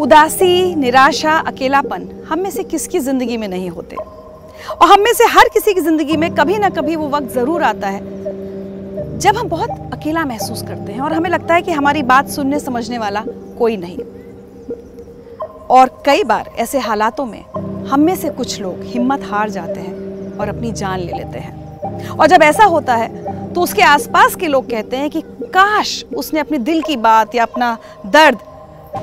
उदासी, निराशा, अकेलापन हम में से किसकी ज़िंदगी में नहीं होते। और हम में से हर किसी की ज़िंदगी में कभी ना कभी वो वक्त ज़रूर आता है जब हम बहुत अकेला महसूस करते हैं और हमें लगता है कि हमारी बात सुनने समझने वाला कोई नहीं। और कई बार ऐसे हालातों में हम में से कुछ लोग हिम्मत हार जाते हैं और अपनी जान ले लेते हैं। और जब ऐसा होता है तो उसके आसपास के लोग कहते हैं कि काश उसने अपने दिल की बात या अपना दर्द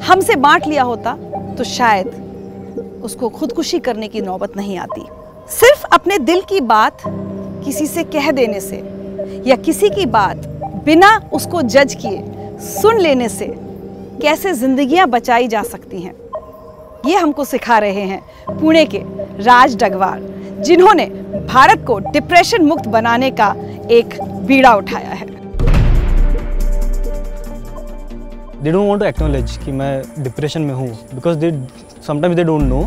हमसे बांट लिया होता तो शायद उसको खुदकुशी करने की नौबत नहीं आती। सिर्फ अपने दिल की बात किसी से कह देने से या किसी की बात बिना उसको जज किए सुन लेने से कैसे जिंदगियां बचाई जा सकती हैं, ये हमको सिखा रहे हैं पुणे के राज डगवार, जिन्होंने भारत को डिप्रेशन मुक्त बनाने का एक बीड़ा उठाया है। They don't want to acknowledge कि मैं डिप्रेशन में हूँ because sometimes they don't know,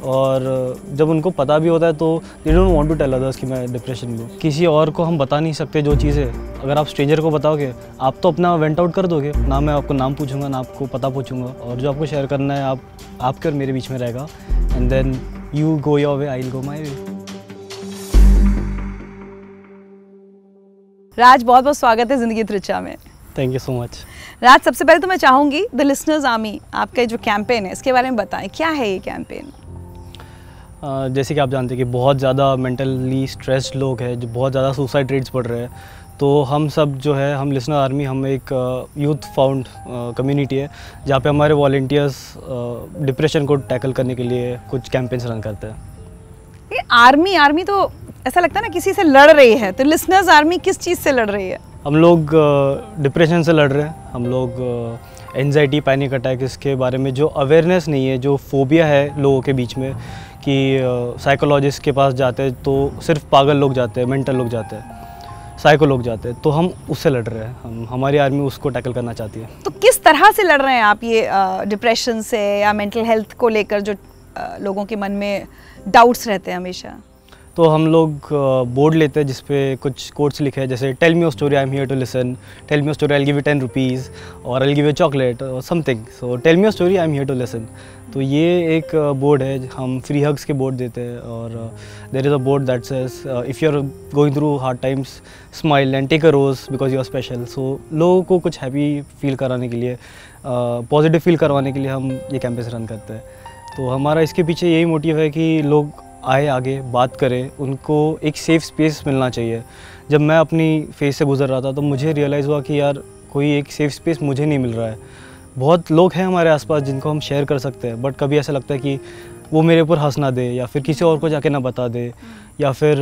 और जब उनको पता भी होता है तो they don't want to tell others कि मैं डिप्रेशन में हूँ। किसी और को हम बता नहीं सकते जो चीज़ें अगर आप स्ट्रेंजर को बताओगे आप तो अपना वेंट आउट कर दोगे, ना मैं आपको नाम पूछूंगा ना आपको पता पूछूंगा, और जो आपको शेयर करना है आपके और मेरे बीच में रहेगा, and then you go your way, I will go my way. Raj, बहुत बहुत स्वागत है ज़िंदगी त्रिचा में। Thank you so much. Raj, सबसे पहले तो मैं चाहूँगी द लिसनर्स आर्मी, आपका जो कैंपेन है इसके बारे में बताएं, क्या है ये कैंपेन? जैसे कि आप जानते हैं कि बहुत ज़्यादा मेंटली स्ट्रेस्ड लोग हैं, जो बहुत ज़्यादा सुसाइड रेट्स बढ़ रहे हैं, तो हम सब जो है हम लिसनर आर्मी, हम एक यूथ फाउंड कम्युनिटी है जहाँ पे हमारे वॉलंटियर्स डिप्रेशन को टैकल करने के लिए कुछ कैंपेन्स रन करते हैं। ये आर्मी तो ऐसा लगता है ना किसी से लड़ रही है, तो लिसनर्स आर्मी किस चीज़ से लड़ रही है? हम लोग डिप्रेशन से लड़ रहे हैं, हम लोग एंजाइटी, पैनिक अटैक, इसके बारे में जो अवेयरनेस नहीं है, जो फोबिया है लोगों के बीच में कि साइकोलॉजिस्ट के पास जाते हैं तो सिर्फ पागल लोग जाते हैं, मेंटल लोग जाते हैं, साइको लोग जाते हैं, तो हम उससे लड़ रहे हैं। हमारी आर्मी उसको टैकल करना चाहती है। तो किस तरह से लड़ रहे हैं आप ये डिप्रेशन से या मेंटल हेल्थ को लेकर जो लोगों के मन में डाउट्स रहते हैं हमेशा? तो हम लोग बोर्ड लेते हैं जिसपे कुछ कोट्स लिखे हैं, जैसे tell me your story, I am here to listen, tell me your story, I will give you 10 rupees, और I will give you chocolate और something, so tell me your story, I am here to listen. तो ये एक board है, हम free hugs के board देते हैं, और there is a board that says if you are going through hard times smile and take a rose because you are special. So लोगों को कुछ हैप्पी फील कराने के लिए, पॉजिटिव फील करवाने के लिए हम ये कैंपेन रन करते हैं। तो हमारा इसके पीछे यही मोटिव है कि लोग आए, आगे बात करें, उनको एक सेफ़ स्पेस मिलना चाहिए। जब मैं अपनी फेज़ से गुजर रहा था तो मुझे रियलाइज़ हुआ कि यार कोई एक सेफ़ स्पेस मुझे नहीं मिल रहा है। बहुत लोग हैं हमारे आसपास जिनको हम शेयर कर सकते हैं, बट कभी ऐसा लगता है कि वो मेरे ऊपर हंस ना दे, या फिर किसी और को जाके ना बता दे, या फिर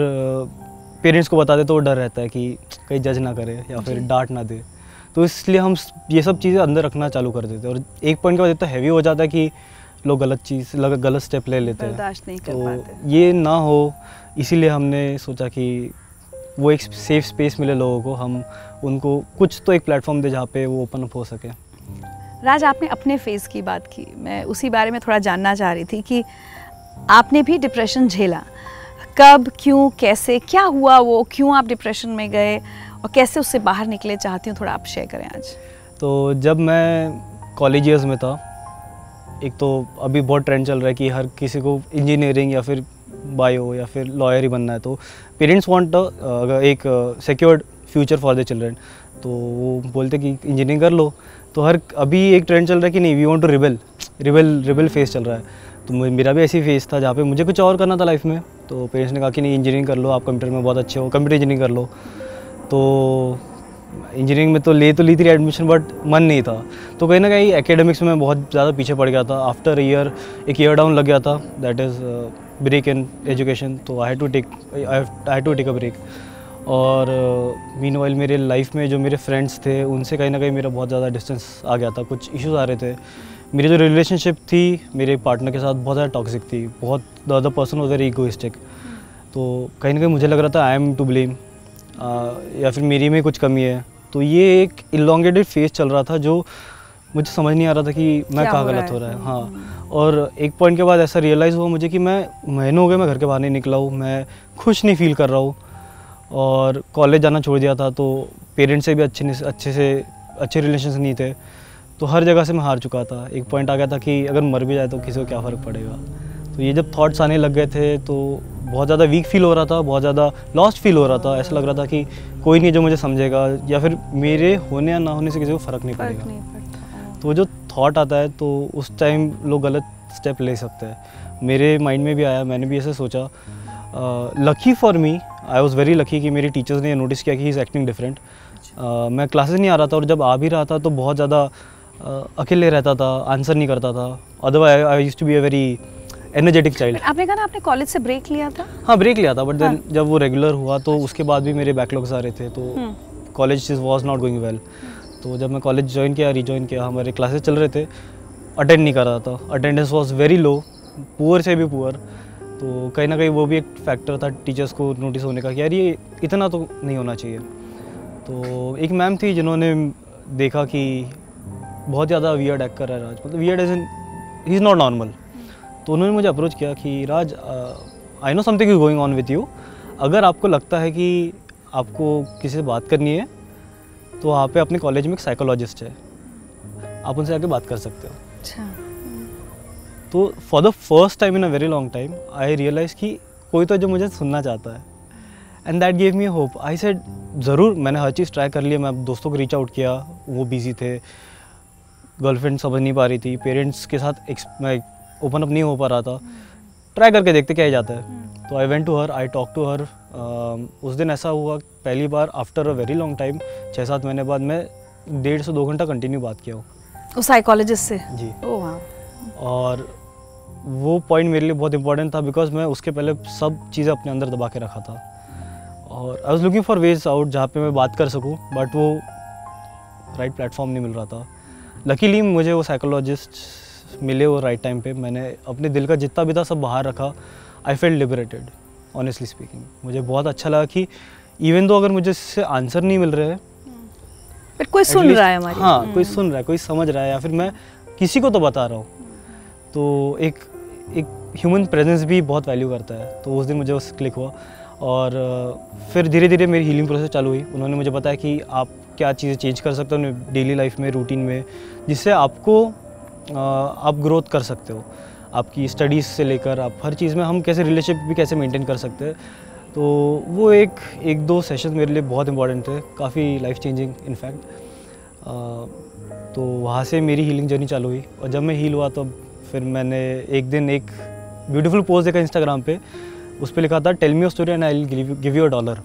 पेरेंट्स को बता दे तो डर रहता है कि कहीं जज ना करे या फिर डांट ना दे। तो इसलिए हम ये सब चीज़ें अंदर रखना चालू कर देते हैं, और एक पॉइंट के बाद इतना हैवी हो जाता है कि लोग गलत स्टेप ले लेते हैं, बर्दाश्त नहीं कर पाते। ये ना हो, इसीलिए हमने सोचा कि वो एक सेफ स्पेस मिले लोगों को, हम उनको कुछ तो एक प्लेटफॉर्म दे जहाँ पे वो ओपन अप हो सके। राज, आपने अपने फेज़ की बात की, मैं उसी बारे में थोड़ा जानना चाह रही थी कि आपने भी डिप्रेशन झेला, कब, क्यों, कैसे, क्या हुआ, वो क्यों आप डिप्रेशन में गए और कैसे उससे बाहर निकले, चाहती हूँ थोड़ा आप शेयर करें आज। तो जब मैं कॉलेज ईयर्स में था, एक तो अभी बहुत ट्रेंड चल रहा है कि हर किसी को इंजीनियरिंग या फिर बायो या फिर लॉयर ही बनना है, तो पेरेंट्स वांट एक secured future for the children, तो वो बोलते कि इंजीनियरिंग कर लो। तो अभी एक ट्रेंड चल रहा है कि नहीं, we want to rebel phase चल रहा है। तो मेरा भी ऐसी फेस था जहाँ पे मुझे कुछ और करना था लाइफ में, तो पेरेंट्स ने कहा कि नहीं, इंजीनियरिंग कर लो, आप कंप्यूटर में बहुत अच्छे हो, कंप्यूटर इंजीनियरिंग कर लो। तो इंजीनियरिंग में तो ली थी एडमिशन, बट मन नहीं था, तो कहीं ना कहीं एकेडमिक्स में बहुत ज़्यादा पीछे पड़ गया था। आफ्टर एक ईयर डाउन लग गया था, that is break in education, तो I had to take a break. और मीनवाइल मेरे लाइफ में जो मेरे फ्रेंड्स थे उनसे कहीं ना कहीं मेरा बहुत ज़्यादा डिस्टेंस आ गया था, कुछ इश्यूज़ आ रहे थे। मेरी जो रिलेशनशिप थी मेरे पार्टनर के साथ बहुत ज़्यादा टॉक्सिक थी, बहुत the other person was very egoistic, तो कहीं ना कहीं मुझे लग रहा था आई एम टू ब्लेम, या फिर मेरी में कुछ कमी है। तो ये एक इलॉन्गेटेड फेज चल रहा था जो मुझे समझ नहीं आ रहा था कि मैं कहाँ गलत हो रहा है। हाँ, और एक पॉइंट के बाद ऐसा रियलाइज़ हुआ मुझे कि मैं महीनों हो गए मैं घर के बाहर नहीं निकला हूँ, मैं खुश नहीं फील कर रहा हूँ, और कॉलेज जाना छोड़ दिया था, तो पेरेंट्स से भी अच्छे रिलेशन नहीं थे। तो हर जगह से मैं हार चुका था। एक पॉइंट आ गया था कि अगर मर भी जाए तो किसी को क्या फ़र्क पड़ेगा। तो ये जब थॉट्स आने लग गए थे तो बहुत ज़्यादा वीक फील हो रहा था, बहुत ज़्यादा लॉस्ट फील हो रहा था। ऐसा लग रहा था कि कोई नहीं जो मुझे समझेगा, या फिर मेरे होने या ना होने से किसी को फ़र्क नहीं पड़ेगा। तो जो थॉट आता है तो उस टाइम लोग गलत स्टेप ले सकते हैं। मेरे माइंड में भी आया, मैंने भी ऐसे सोचा। Lucky for me, I was very lucky कि मेरे टीचर्स ने नोटिस किया कि ही इज़ एक्टिंग डिफरेंट। मैं क्लासेस नहीं आ रहा था और जब आ भी रहा था तो बहुत ज़्यादा अकेले रहता था, आंसर नहीं करता था। Otherwise I used to be a very energetic child. आपने कहा ना आपने कॉलेज से ब्रेक लिया था? हाँ, ब्रेक लिया था, बट देन जब वो रेगुलर हुआ तो उसके बाद भी मेरे बैकलॉग्स आ रहे थे, तो college was not going well. तो जब मैं कॉलेज ज्वाइन किया, रीजॉइन किया, हमारे क्लासेस चल रहे थे, अटेंड नहीं कर रहा था। Attendance was very low, poor से भी पुअर। तो कहीं ना कहीं वो भी एक फैक्टर था टीचर्स को नोटिस होने का कि यार ये इतना तो नहीं होना चाहिए। तो एक मैम थी जिन्होंने देखा कि बहुत ज़्यादा वियर्ड एक्ट कर रहा है राज, मतलब weird age in he is not normal. तो उन्होंने मुझे अप्रोच किया कि Raj, I know something is going on with you. अगर आपको लगता है कि आपको किसी से बात करनी है तो वहाँ पे अपने कॉलेज में एक साइकोलॉजिस्ट है, आप उनसे आके बात कर सकते हो। अच्छा। तो for the first time in a very long time I realise कि कोई तो जो मुझे सुनना चाहता है, and that gave me hope. I said ज़रूर, मैंने हर चीज़ ट्राई कर लिया। मैं दोस्तों को रीच आउट किया, वो बिजी थे, गर्लफ्रेंड समझ नहीं पा रही थी, पेरेंट्स के साथ मैं ओपन अप नहीं हो पा रहा था। ट्राई करके देखते क्या ही जाता है। तो I went to her, I talk to her. उस दिन ऐसा हुआ पहली बार after a very long time, 6-7 महीने बाद मैं 1.5 से 2 घंटा कंटिन्यू बात किया हूँ उस साइकोलॉजिस्ट से। जी। ओह वाह। और वो पॉइंट मेरे लिए बहुत इंपॉर्टेंट था, बिकॉज मैं उसके पहले सब चीज़ें अपने अंदर दबा के रखा था। और I was looking for veg out जहाँ पे मैं बात कर सकूँ, बट वो राइट प्लेटफॉर्म नहीं मिल रहा था। लकीली मुझे वो साइकोलॉजिस्ट मिले वो राइट टाइम पे। मैंने अपने दिल का जितना भी था सब बाहर रखा। I felt liberated, honestly speaking. मुझे बहुत अच्छा लगा कि इवन दो अगर मुझे इससे आंसर नहीं मिल रहे हैं, बट कोई सुन रहा है हमारी। हाँ, कोई सुन रहा है, कोई समझ रहा है, या फिर मैं किसी को तो बता रहा हूँ। तो एक ह्यूमन प्रेजेंस भी बहुत वैल्यू करता है। तो उस दिन मुझे उस क्लिक हुआ और फिर धीरे धीरे मेरी हीलिंग प्रोसेस चालू हुई। उन्होंने मुझे बताया कि आप क्या चीज़ें चेंज कर सकते हो अपने डेली लाइफ में, रूटीन में, जिससे आपको आप ग्रोथ कर सकते हो। आपकी स्टडीज़ से लेकर आप हर चीज़ में हम कैसे रिलेशनशिप भी कैसे मेंटेन कर सकते हैं। तो वो एक दो सेशन मेरे लिए बहुत इंपॉर्टेंट थे, काफ़ी लाइफ चेंजिंग इनफैक्ट। तो वहाँ से मेरी हीलिंग जर्नी चालू हुई। और जब मैं हील हुआ तो फिर मैंने एक दिन एक ब्यूटीफुल पोस्ट देखा इंस्टाग्राम पे, उस पर लिखा था tell me your story and I will give you $1।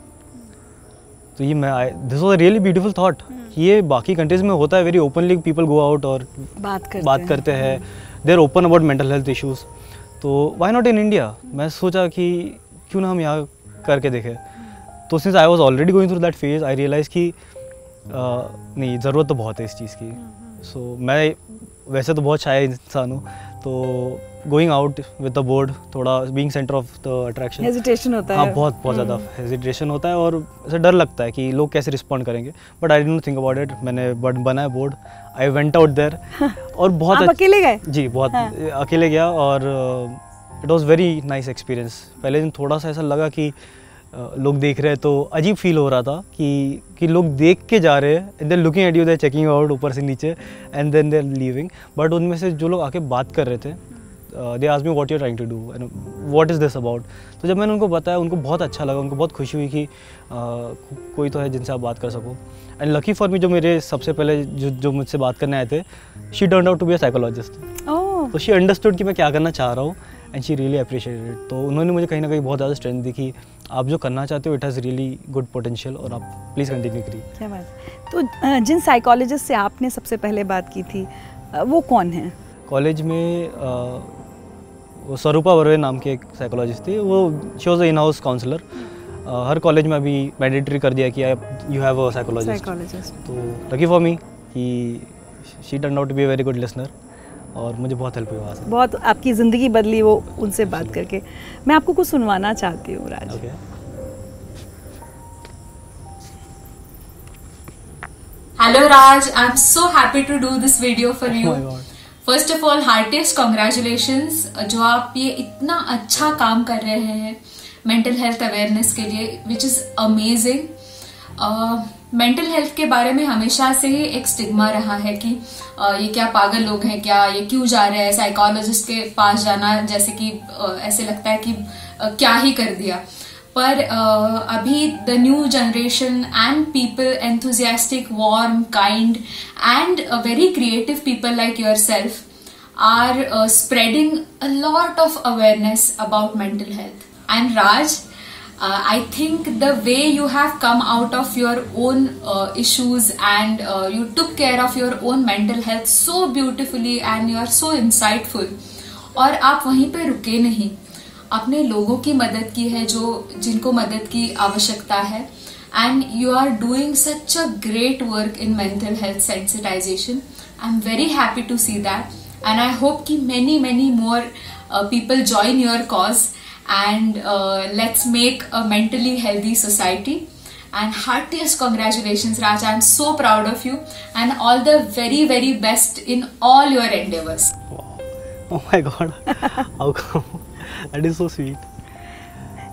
तो ये this was a really beautiful thought. ये बाकी कंट्रीज़ में होता है, very openly people go out और बात करते हैं, they are open about mental health issues. तो व्हाई नॉट इन इंडिया? मैं सोचा कि क्यों ना हम यहाँ करके देखें। तो since I was already going through that phase, I realise कि नहीं, ज़रूरत तो बहुत है इस चीज़ की। सो मैं वैसे तो बहुत शाय इंसान हूँ, तो going out with the board, थोड़ा being centre of the attraction, hesitation होता है। हाँ, बहुत ज़्यादा हेजिटेशन होता है और ऐसा डर लगता है कि लोग कैसे रिस्पॉन्ड करेंगे। But I didn't think about it. मैंने बनाया board, I went out there और बहुत आप अकेले गए? जी, बहुत अकेले गया और it was very nice experience. पहले दिन थोड़ा सा ऐसा लगा कि लोग देख रहे हैं, तो अजीब फील हो रहा था कि लोग देख के जा रहे हैं, and then looking at you, they checking out ऊपर से नीचे, and then they are leaving. But उनमें से जो लोग आके बात कर रहे थे, they asked me what you are trying to do and what is this about. तो जब मैंने उनको बताया, उनको बहुत अच्छा लगा, उनको बहुत खुशी हुई कि कोई तो है जिनसे आप बात कर सको। एंड लकी फॉर मी, जो मेरे सबसे पहले जो मुझसे बात करने आए थे, she turned out to be a psychologist. तो शी अंडरस्टूड कि मैं क्या करना चाह रहा हूँ, and she really appreciated it. तो उन्होंने मुझे कहीं ना कहीं बहुत ज़्यादा स्ट्रेंथ दी कि आप जो करना चाहते हो, it has really good potential और आप प्लीज़ कंटिन्यू करिए। क्या बात। तो जिन साइकोलॉजिस्ट से आपने सबसे पहले बात की थी, वो कौन है? कॉलेज में वो स्वरूपा बर्वे नाम की एक साइकोलॉजिस्ट थी। वो she was a in house counsellor. हर कॉलेज में अभी मैंडेटरी कर दिया कि यू हैव अ साइकोलॉजिस्ट। तो लकी फॉर मी कि she turned out to be a very good listener और मुझे बहुत हेल्प हुई वहाँ से। बहुत आपकी ज़िंदगी बदली वो उनसे बात करके। मैं आपको कुछ सुनवाना चाहती हूँ राज। Okay. Hello Raj, I'm so happy to do this video for you. Oh my God. First of all, heartiest congratulations जो आप ये इतना अच्छा काम कर रहे हैं मेंटल हेल्थ अवेयरनेस के लिए, which is amazing. Mental health के बारे में हमेशा से ही एक स्टिग्मा रहा है कि ये क्या पागल लोग हैं क्या, ये क्यों जा रहे हैं साइकोलॉजिस्ट के पास जाना, जैसे कि ऐसे लगता है कि क्या ही कर दिया। पर अभी the new generation and people enthusiastic, warm, kind and very creative people like yourself are spreading a lot of awareness about mental health. And Raj, I think the way you have come out of your own issues and you took care of your own mental health so beautifully and you are so insightful. और आप वहीं पे रुके नहीं, अपने लोगों की मदद की है जो जिनको मदद की आवश्यकता है। And you are doing such a great work in mental health sensitization. I'm very happy to see that. And I hope कि many more people join your cause and let's make a mentally healthy society. And heartiest congratulations, Raj. I'm so proud of you and all the very best in all your endeavors. Wow. Oh my God. How come? That is so sweet.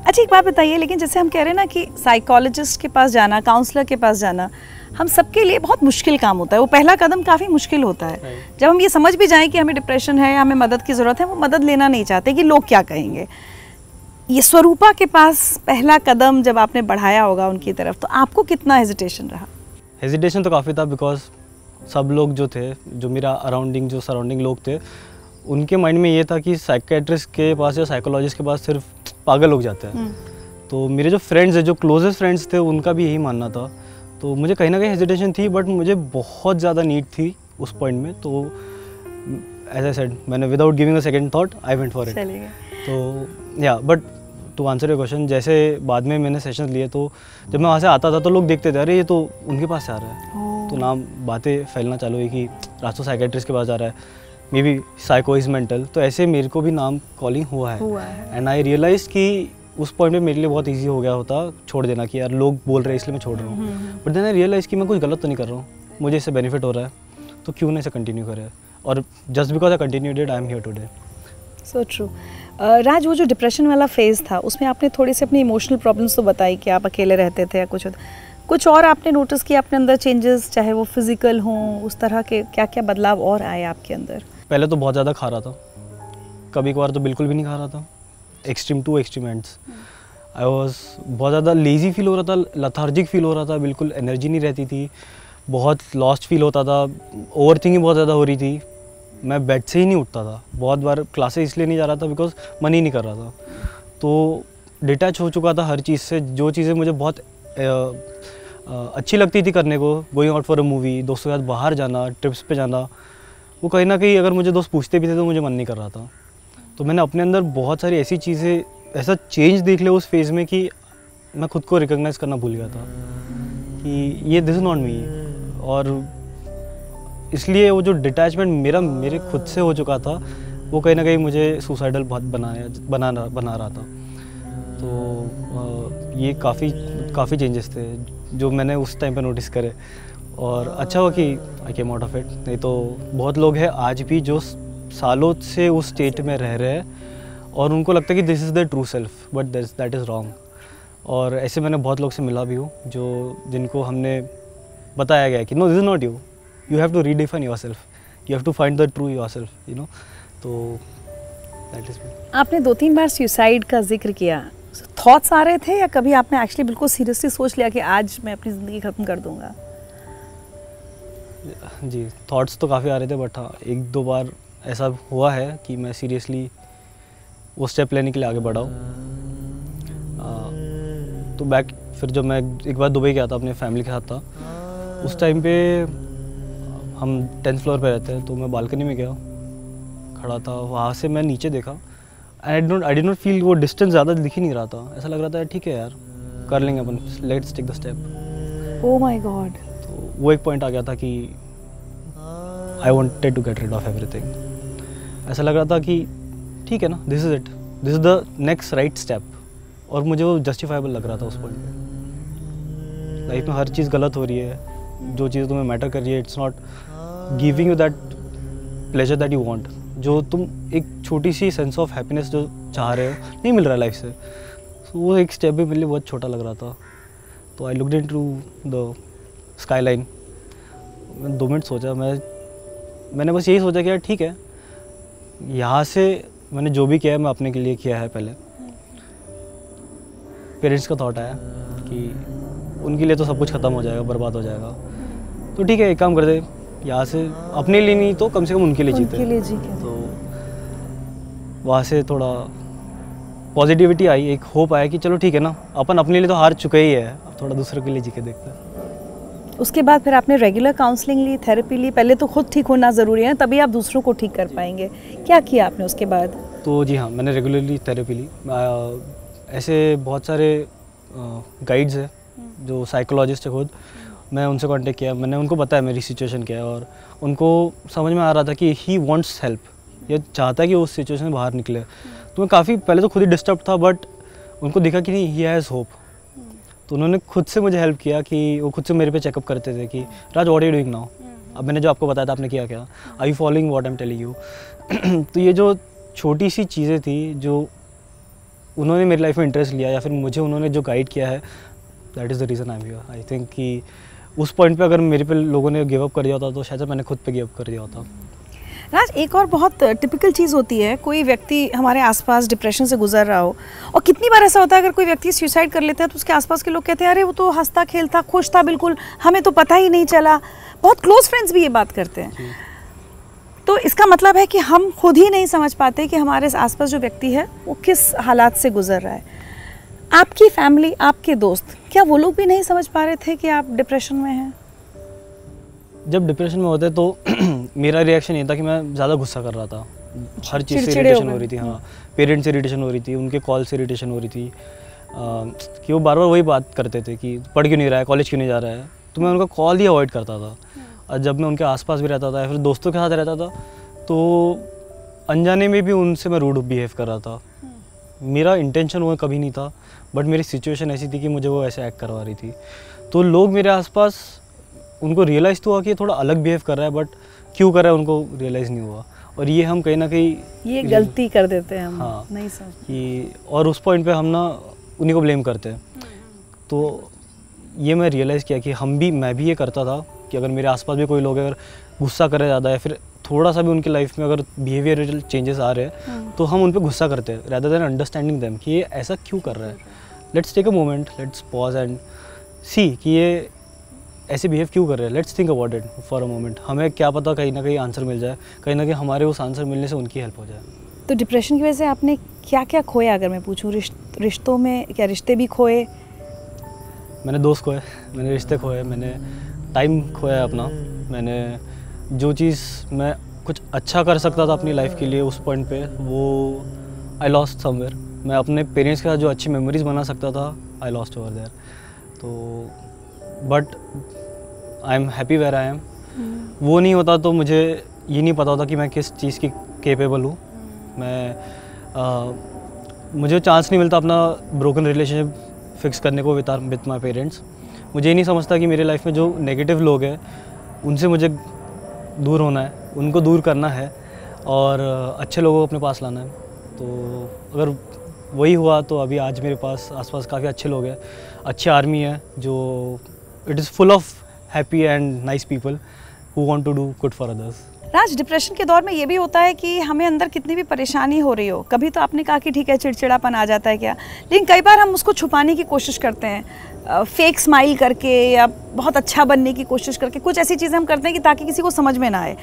अच्छा, एक बात बताइए, लेकिन जैसे हम कह रहे हैं ना कि साइकोलॉजिस्ट के पास जाना, काउंसलर के पास जाना हम सबके लिए बहुत मुश्किल काम होता है। वो पहला कदम काफ़ी मुश्किल होता है। जब हम ये समझ भी जाएं कि हमें डिप्रेशन है, हमें मदद की ज़रूरत है, वो मदद लेना नहीं चाहते कि लोग क्या कहेंगे। ये स्वरूपा के पास पहला कदम जब आपने बढ़ाया होगा उनकी तरफ, तो आपको कितना हेजिटेशन रहा? हेजिटेशन तो काफ़ी था, बिकॉज सब लोग जो थे, जो मेरा जो सराउंडिंग लोग थे, उनके माइंड में ये था कि साइकेट्रिस्ट के पास या साइकोलॉजिस्ट के पास सिर्फ पागल लोग जाते हैं। तो मेरे जो फ्रेंड्स हैं, जो क्लोजेस्ट फ्रेंड्स थे, उनका भी यही मानना था। तो मुझे कहीं ना कहीं हेजिटेशन थी, बट मुझे बहुत ज़्यादा नीड थी उस पॉइंट में। तो एज आई सेड, मैंने without giving a second thought I went for it. तो yeah but to answer your question, जैसे बाद में मैंने सेशंस लिए, तो जब मैं वहाँ से आता था तो लोग देखते थे, अरे ये तो उनके पास से आ रहा है। तो नाम बातें फैलना चालू हुई कि राज तो साइकेट्रिस्ट के पास जा रहा है, may be psycho is mental. तो ऐसे मेरे को भी नाम कॉलिंग हुआ है। एंड आई रियलाइज कि उस पॉइंट में मेरे लिए बहुत इजी हो गया होता छोड़ देना कि यार लोग बोल रहे हैं इसलिए मैं छोड़ रहा हूँ। बट देन आई रियलाइज कि मैं कुछ गलत तो नहीं कर रहा हूँ, मुझे इससे बेनिफिट हो रहा है, तो क्यों ना इसे कंटिन्यू करें। और just because I continue did, I am here today. So true. Raj, वो जो डिप्रेशन वाला फेज़ था उसमें आपने थोड़ी सी अपनी इमोशनल प्रॉब्लम्स तो बताई कि आप अकेले रहते थे या कुछ और आपने नोटिस किया अपने अंदर चेंजेस, चाहे वो फिजिकल हों, उस तरह के क्या क्या बदलाव और आए आपके अंदर? पहले तो बहुत ज़्यादा खा रहा था, कभी कभार तो बिल्कुल भी नहीं खा रहा था, extreme to extreme ends. I was बहुत ज़्यादा लेज़ी फील हो रहा था, लथार्जिक फील हो रहा था, बिल्कुल एनर्जी नहीं रहती थी, बहुत लॉस्ट फील होता था, ओवर थिंकिंग बहुत ज़्यादा हो रही थी, मैं बेड से ही नहीं उठता था। बहुत बार क्लासेस इसलिए नहीं जा रहा था बिकॉज मन ही नहीं कर रहा था। तो डिटैच हो चुका था हर चीज़ से। जो चीज़ें मुझे बहुत अच्छी लगती थी करने को, going out for a movie, दोस्तों के साथ बाहर जाना, ट्रिप्स पे जाना, वो कहीं ना कहीं अगर मुझे दोस्त पूछते भी थे तो मुझे मन नहीं कर रहा था। तो मैंने अपने अंदर बहुत सारी ऐसी चीज़ें, ऐसा चेंज देख लिया उस फेज़ में कि मैं खुद को रिकॉग्नाइज करना भूल गया था कि ये दिस इज़ नॉट मी। और इसलिए वो जो डिटैचमेंट मेरे खुद से हो चुका था, वो कहीं ना कहीं मुझे सुसाइडल बहुत बना रहा था। तो ये काफ़ी चेंजेस थे जो मैंने उस टाइम पे नोटिस करे। और अच्छा हुआ कि आई केम आउट ऑफ इट, नहीं तो बहुत लोग हैं आज भी जो सालों से उस स्टेट में रह रहे हैं और उनको लगता है कि this is the true self, but that is wrong. और ऐसे मैंने बहुत लोग से मिला भी हूँ जिनको हमने बताया गया कि no this is not you, you have to redefine your self, you have to find the true your self, you know. तो दैट इज़ मी। आपने 2-3 बार सुसाइड का जिक्र किया, थॉट्स आ रहे थे या कभी आपने एक्चुअली बिल्कुल सीरियसली सोच लिया कि आज मैं अपनी ज़िंदगी ख़त्म कर दूंगा? जी, थॉट्स तो काफ़ी आ रहे थे, बट हाँ 1-2 बार ऐसा हुआ है कि मैं सीरियसली वो स्टेप लेने के लिए आगे बढ़ा हूँ। तो फिर जब मैं एक बार दुबई गया था, अपने फैमिली के साथ था, उस टाइम पे हम 10th फ्लोर पे रहते हैं, तो मैं बालकनी में गया, खड़ा था, वहाँ से मैं नीचे देखा, आई डिड नॉट फील, वो डिस्टेंस ज़्यादा दिख ही नहीं रहा था, ऐसा लग रहा था ठीक है यार कर लेंगे अपन, let's take the step. Oh my god. तो वो एक पॉइंट आ गया था कि I wanted to get rid of everything. ऐसा लग रहा था कि ठीक है ना, this is it, this is the next right step. और मुझे वो जस्टिफाइबल लग रहा था उस पॉइंट पे। लाइफ में हर चीज़ गलत हो रही है, जो चीज़ तुम्हें मैटर कर रही है, it's not giving you that pleasure that you want, जो तुम एक छोटी सी सेंस ऑफ हैप्पीनेस जो चाह रहे हो नहीं मिल रहा है लाइफ से। तो वो एक स्टेप भी मेरे लिए बहुत छोटा लग रहा था। तो I looked into the sky line. मैंने 2 मिनट सोचा, मैंने बस यही सोचा कि यार ठीक है, यहाँ से मैंने जो भी किया है मैं अपने के लिए किया है। पहले पेरेंट्स का थॉट आया कि उनके लिए तो सब कुछ ख़त्म हो जाएगा, बर्बाद हो जाएगा, तो ठीक है एक काम करते, यहाँ से अपने लिए नहीं तो कम से कम उनके लिए जीते। तो वहाँ से थोड़ा पॉजिटिविटी आई, एक होप आया कि चलो ठीक है ना, अपन अपने लिए तो हार चुके ही है, अब थोड़ा दूसरों के लिए जी के देखते हैं। उसके बाद फिर आपने रेगुलर काउंसलिंग ली, थेरेपी ली? पहले तो खुद ठीक होना ज़रूरी है, तभी आप दूसरों को ठीक कर पाएंगे। क्या किया आपने उसके बाद? तो जी हाँ, मैंने रेगुलरली थेरेपी ली। ऐसे बहुत सारे गाइड्स हैं जो साइकोलॉजिस्ट है खुद, मैं उनसे कांटेक्ट किया, मैंने उनको बताया मेरी सिचुएशन क्या है, और उनको समझ में आ रहा था कि ही वांट्स हेल्प, ये चाहता है कि वो उस सिचुएशन से बाहर निकले। तो मैं काफ़ी पहले तो खुद ही डिस्टर्ब था, बट उनको दिखा कि नहीं, ही हैज़ होप। तो उन्होंने खुद से मुझे हेल्प किया कि वो खुद से मेरे पे चेकअप करते थे कि Raj what are you doing now, अब मैंने जो आपको बताया था आपने किया क्या, are you following what I am telling you. तो ये जो छोटी सी चीज़ें थी जो उन्होंने मेरी लाइफ में इंटरेस्ट लिया, या फिर मुझे उन्होंने जो गाइड किया है, that is the reason I am here. I think कि उस पॉइंट पे अगर मेरे पे लोगों ने गिव अप कर दिया होता तो शायद मैंने खुद पे गिव अप कर दिया होता। राज, एक और बहुत टिपिकल चीज़ होती है, कोई व्यक्ति हमारे आसपास डिप्रेशन से गुजर रहा हो, और कितनी बार ऐसा होता है अगर कोई व्यक्ति सुसाइड कर लेता है तो उसके आसपास के लोग कहते हैं अरे वो तो हंसता खेलता खुश था बिल्कुल, हमें तो पता ही नहीं चला। बहुत क्लोज फ्रेंड्स भी ये बात करते हैं। तो इसका मतलब है कि हम खुद ही नहीं समझ पाते कि हमारे आसपास जो व्यक्ति है वो किस हालात से गुजर रहा है। आपकी फैमिली, आपके दोस्त, क्या वो लोग भी नहीं समझ पा रहे थे कि आप डिप्रेशन में हैं? जब डिप्रेशन में होते तो मेरा रिएक्शन ये था कि मैं ज़्यादा गुस्सा कर रहा था, हर चीज़ से इरिटेशन हो रही थी। हाँ, पेरेंट्स से इरिटेशन हो रही थी, उनके कॉल से इरिटेशन हो रही थी, कि वो बार बार वही बात करते थे कि पढ़ क्यों नहीं रहा है, कॉलेज क्यों नहीं जा रहा है। तो मैं उनका कॉल ही अवॉइड करता था। और जब मैं उनके आसपास भी रहता था या फिर दोस्तों के साथ रहता था तो अनजाने में भी उनसे मैं रूड बिहेव कर रहा था। मेरा इंटेंशन वो कभी नहीं था, बट मेरी सिचुएशन ऐसी थी कि मुझे वो ऐसे एक्ट करवा रही थी। तो लोग मेरे आसपास, उनको रियलाइज़ तो हुआ कि ये थोड़ा अलग बिहेव कर रहा है, बट क्यों कर रहा है उनको रियलाइज़ नहीं हुआ। और ये हम कहीं ना कहीं ये गलती कर देते हैं हम। हाँ, नहीं समझ कि और उस पॉइंट पे हम ना उन्हीं को ब्लेम करते हैं। तो ये मैं रियलाइज़ किया कि मैं भी ये करता था कि अगर मेरे आसपास भी कोई लोग अगर गुस्सा करे ज़्यादा या फिर थोड़ा सा भी उनकी लाइफ में अगर बिहेवियरल चेंजेस आ रहे हैं तो हम उन पर गुस्सा करते हैं रादर देन अंडरस्टैंडिंग देम कि ये ऐसा क्यों कर रहा है। Let's take a moment, let's pause and see कि ये ऐसे बिहेव क्यों कर रहे हैं। Let's think about it for a moment. हमें क्या पता कहीं ना कहीं आंसर मिल जाए, कहीं ना कहीं हमारे उस आंसर मिलने से उनकी हेल्प हो जाए। तो डिप्रेशन की वजह से आपने क्या क्या खोया, अगर मैं पूछूं? रिश्तों में क्या रिश्ते भी खोए? मैंने दोस्त खोए, मैंने रिश्ते खोए, मैंने टाइम खोया अपना। मैंने जो चीज़ मैं कुछ अच्छा कर सकता था अपनी लाइफ के लिए उस पॉइंट पे, वो आई लॉस्ट समवेयर। मैं अपने पेरेंट्स के साथ जो अच्छी मेमोरीज बना सकता था, आई लॉस्ट ओवर देयर। तो but I am happy where I am. वो नहीं होता तो मुझे ये नहीं पता होता कि मैं किस चीज़ की केपेबल हूँ। मुझे चांस नहीं मिलता अपना ब्रोकन रिलेशनशिप फिक्स करने को विथ माई पेरेंट्स। मुझे ये नहीं समझता कि मेरे लाइफ में जो नेगेटिव लोग हैं उनसे मुझे दूर होना है, उनको दूर करना है और अच्छे लोगों को अपने पास लाना है। तो अगर वही हुआ तो अभी आज मेरे पास आसपास काफ़ी अच्छे लोग हैं, अच्छी आर्मी है जो it is full of happy and nice people who want to do good for others. Raj, depression के दौर में ये भी होता है कि हमें अंदर कितनी भी परेशानी हो रही हो, कभी तो आपने कहा कि ठीक है चिड़चिड़ापन आ जाता है क्या, लेकिन कई बार हम उसको छुपाने की कोशिश करते हैं, फेक स्माइल करके या बहुत अच्छा बनने की कोशिश करके। कुछ ऐसी चीज़ें हम करते हैं कि ताकि किसी को समझ में ना आए।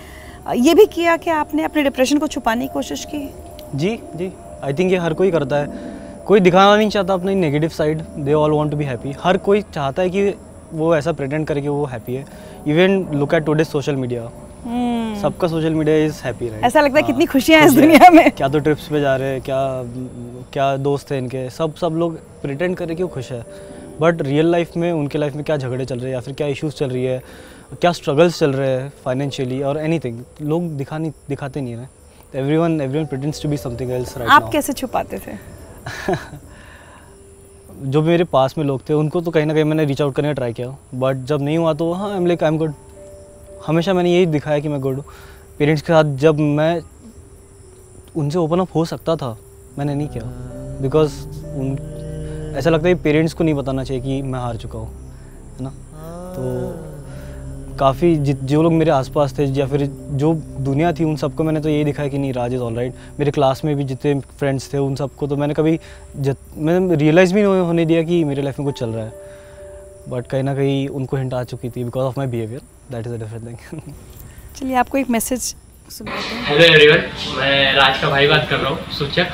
ये भी किया कि आपने अपने डिप्रेशन को छुपाने की कोशिश की? जी जी, आई थिंक ये हर कोई करता है। कोई दिखाना नहीं चाहता अपनी negative side, they all want to be happy. हर कोई चाहता है कि वो ऐसा प्रेटेंड करे कि वो हैप्पी है। Even look at today social media, सबका social media is happy, right? ऐसा लगता है कितनी खुशियाँ हैं इस दुनिया में। क्या तो ट्रिप्स पे जा रहे हैं, क्या दोस्त हैं इनके, सब लोग प्रिटेंड करे कि वो खुश है, बट रियल लाइफ में उनके लाइफ में क्या झगड़े चल रहे हैं या फिर क्या इश्यूज चल रही है, क्या स्ट्रगल्स चल रहे हैं फाइनेंशियली और एनीथिंग, लोग दिखाते नहीं है। Everyone pretends to be something else right now. आप कैसे छुपाते थे? जो मेरे पास में लोग थे उनको तो कहीं ना कहीं मैंने रीच आउट करने का ट्राई किया, बट जब नहीं हुआ तो हाँ, आई एम गुड। हमेशा मैंने यही दिखाया कि मैं गुड हूँ। पेरेंट्स के साथ जब मैं उनसे ओपन अप हो सकता था मैंने नहीं किया, बिकॉज ऐसा लगता है पेरेंट्स को नहीं बताना चाहिए कि मैं हार चुका हूँ। है ना। तो काफ़ी जो लोग मेरे आसपास थे या फिर जो दुनिया थी, उन सबको मैंने तो यही दिखाया कि नहीं, राज इज़ ऑल राइट। मेरे क्लास में भी जितने फ्रेंड्स थे उन सबको तो मैंने कभी मैंने रियलाइज़ भी नहीं होने दिया कि मेरे लाइफ में कुछ चल रहा है, बट कहीं ना कहीं उनको हिंट आ चुकी थी because of my behaviour. That is a different thing. चलिए आपको एक मैसेज सुनाते हैं। हेलो एवरीवन, मैं राज का भाई बात कर रहा हूँ, सूचक।